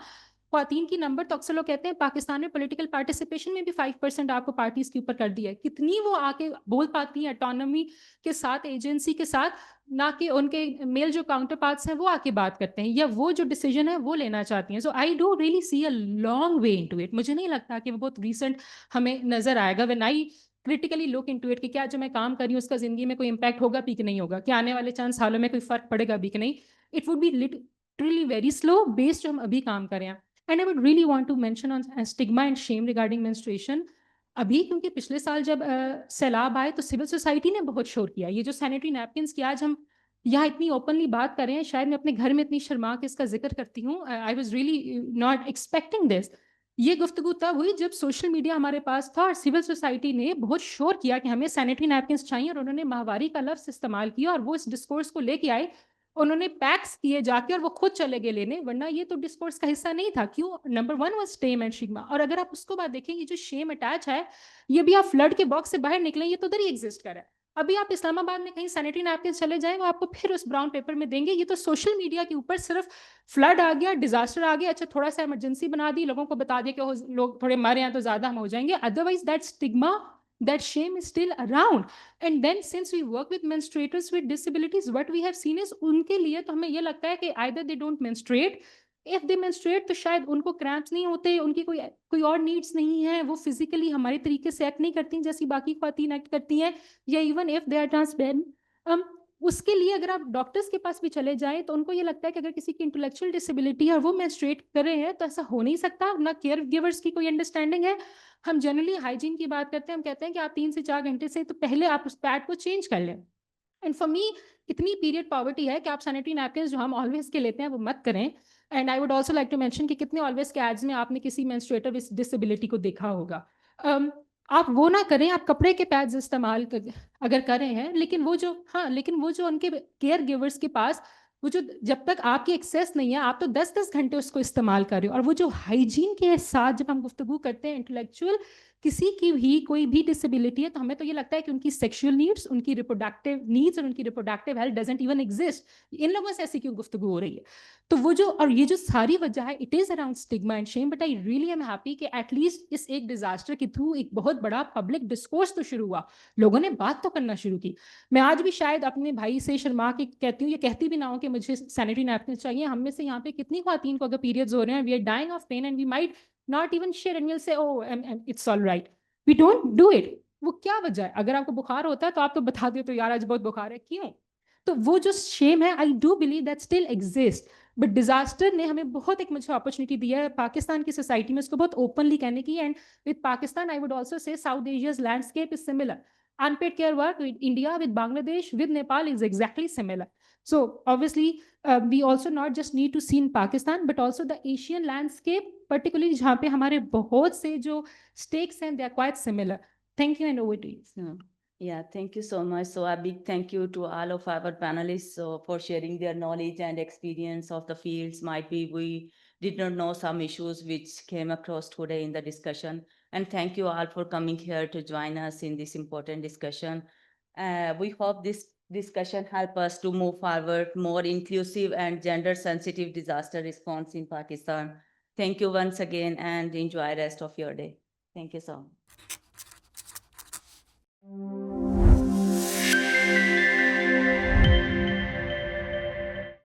ख्वातीन की नंबर तो अक्सर लोग कहते हैं पाकिस्तान में पॉलिटिकल पार्टिसिपेशन में भी 5% आपको पार्टीज के ऊपर कर दिया है. कितनी वो आके बोल पाती है ऑटोनॉमी के साथ, एजेंसी के साथ, ना कि उनके मेल जो काउंटर पार्ट्स हैं वो आके बात करते हैं या वो जो डिसीजन है वो लेना चाहती हैं. So I do really see a long way into it. मुझे नहीं लगता कि वो बहुत रिसेंट हमें नजर आएगा. When I critically look into it कि क्या जो मैं काम कर रही हूँ उसका जिंदगी में कोई इम्पैक्ट होगा भी कि नहीं होगा, क्या आने वाले 4 सालों में कोई फर्क पड़ेगा भी कि नहीं. It would be literally very slow based जो हम अभी काम कर रहे हैं. And I would really want to mention on stigma and shame regarding menstruation. अभी क्योंकि पिछले साल जब सैलाब आए तो सिविल सोसाइटी ने बहुत शोर किया. ये जो सैनिटरी नैपकिन्स की आज हम यहाँ इतनी ओपनली बात कर रहे हैं, शायद मैं अपने घर में इतनी शर्मा के इसका जिक्र करती हूँ. I was really not expecting this. ये गुफ्तगू तब हुई जब सोशल मीडिया हमारे पास था और सिविल सोसाइटी ने बहुत शोर किया कि हमें सैनिटरी नैपकिन्स चाहिए, और उन्होंने माहवारी का लफ्ज इस्तेमाल किया और वो इस डिस्कोर्स को लेके आए. उन्होंने पैक्स किए जाके और वो खुद चले गए लेने, वरना ये तो डिस्कोर्स का हिस्सा नहीं था. क्यों? Number 1 was shame and stigma. और अगर आप उसको बात देखें, ये जो शेम अटैच है, ये भी आप फ्लड के बॉक्स से बाहर निकले, ये तो उधर ही एग्जिस्ट कर रहा है. अभी आप इस्लामाबाद में कहीं सैनिटरी नैपकिन चले जाएं, वो आपको फिर उस ब्राउन पेपर में देंगे. ये तो सोशल मीडिया के ऊपर सिर्फ फ्लड आ गया, डिजास्टर आ गया, अच्छा थोड़ा सा इमरजेंसी बना दी, लोगों को बता दिया कि लोग थोड़े मरे हैं तो ज्यादा हम हो जाएंगे. Otherwise that stigma, that shame is still around. And then since we work with menstruators with disabilities, what we have seen is उनके लिए तो हमें ये लगता है कि either they don't menstruate, if they menstruate तो शायद उनको क्रैम्प्स नहीं होते, उनकी कोई और नीड्स नहीं है, वो फिजिकली हमारे तरीके से एक्ट नहीं करती जैसी बाकी ख्वातीन एक्ट करती हैं, या even if they are transparent. उसके लिए अगर आप डॉक्टर्स के पास भी चले जाएं तो उनको ये लगता है कि अगर किसी की इंटेलेक्चुअल डिसेबिलिटी है और वो मेंस्ट्रुएट कर रहे हैं तो ऐसा हो नहीं सकता. ना केयर गिवर्स की कोई अंडरस्टैंडिंग है. हम जनरली हाइजीन की बात करते हैं, हम कहते हैं कि आप 3 से 4 घंटे से तो पहले आप उस पैड को चेंज कर लें. एंड फॉर मी इतनी पीरियड पॉवर्टी है कि आप सैनिटरी नैपकिन जो हम ऑलवेज के लेते हैं वो मत करें. And I would also like to mention कि कितने ऑलवेज के एड्स में आपने किसी मेंस्ट्रुएटर विद डिसेबिलिटी को देखा होगा. आप वो ना करें, आप कपड़े के पैड्स इस्तेमाल अगर कर रहे हैं, लेकिन वो जो उनके केयर गिवर्स के पास वो जो जब तक आपकी एक्सेस नहीं है, आप तो 10-10 घंटे उसको इस्तेमाल कर रहे हो. और वो जो हाइजीन के साथ जब हम गुफ्तगू करते हैं इंटेलेक्चुअल किसी की भी कोई भी डिसेबिलिटी है तो हमें तो ये लगता है कि उनकी सेक्सुअल नीड्स, उनकी रिप्रोडक्टिव नीड्स और उनकी reproductive health doesn't even exist. इन लोगों से ऐसी क्यों गुफ्तगू हो रही है? तो वो जो, और ये जो सारी वजह है, it is around stigma and Shem, but I really am happy कि एटलीस्ट इस एक डिजास्टर के थ्रू एक बहुत बड़ा पब्लिक डिस्कोर्स तो शुरू हुआ, लोगों ने बात तो करना शुरू की। मैं आज भी शायद अपने भाई से शर्मा के कहती हूँ, ये कहती भी ना हूँ कि मुझे सैनिटरी नैपकिन चाहिए। हम में से यहाँ पे कितनी ख्वातीन को अगर पीरियड्स हो रहे हैं, we are dying of pain and we might not even share and will say oh it's all right, we don't do it. वो क्या वजह है? अगर आपको बुखार होता है तो आप तो बता दो तो यार आज बहुत बुखार है, क्यों? तो वो जो शेम है, I do believe that still exist, but disaster ने हमें बहुत एक मुझे अपॉर्चुनिटी दिया है पाकिस्तान की सोसाइटी में उसको बहुत ओपनली कहने की। And with Pakistan I would also say South Asia's landscape is similar. Unpaid care work with India, with Bangladesh, with Nepal is exactly similar. So obviously, we also not just need to see in Pakistan, but also the Asian landscape, particularly जहाँ पे हमारे बहुत से जो stakes हैं, they are quite similar. Thank you and over to you. So, yeah, thank you so much. So a big thank you to all of our panelists for sharing their knowledge and experience of the fields. Might be we did not know some issues which came across today in the discussion. And thank you all for coming here to join us in this important discussion. We hope this discussion help us to move forward more inclusive and gender sensitive disaster response in Pakistan. Thank you once again and enjoy rest of your day. Thank you so much.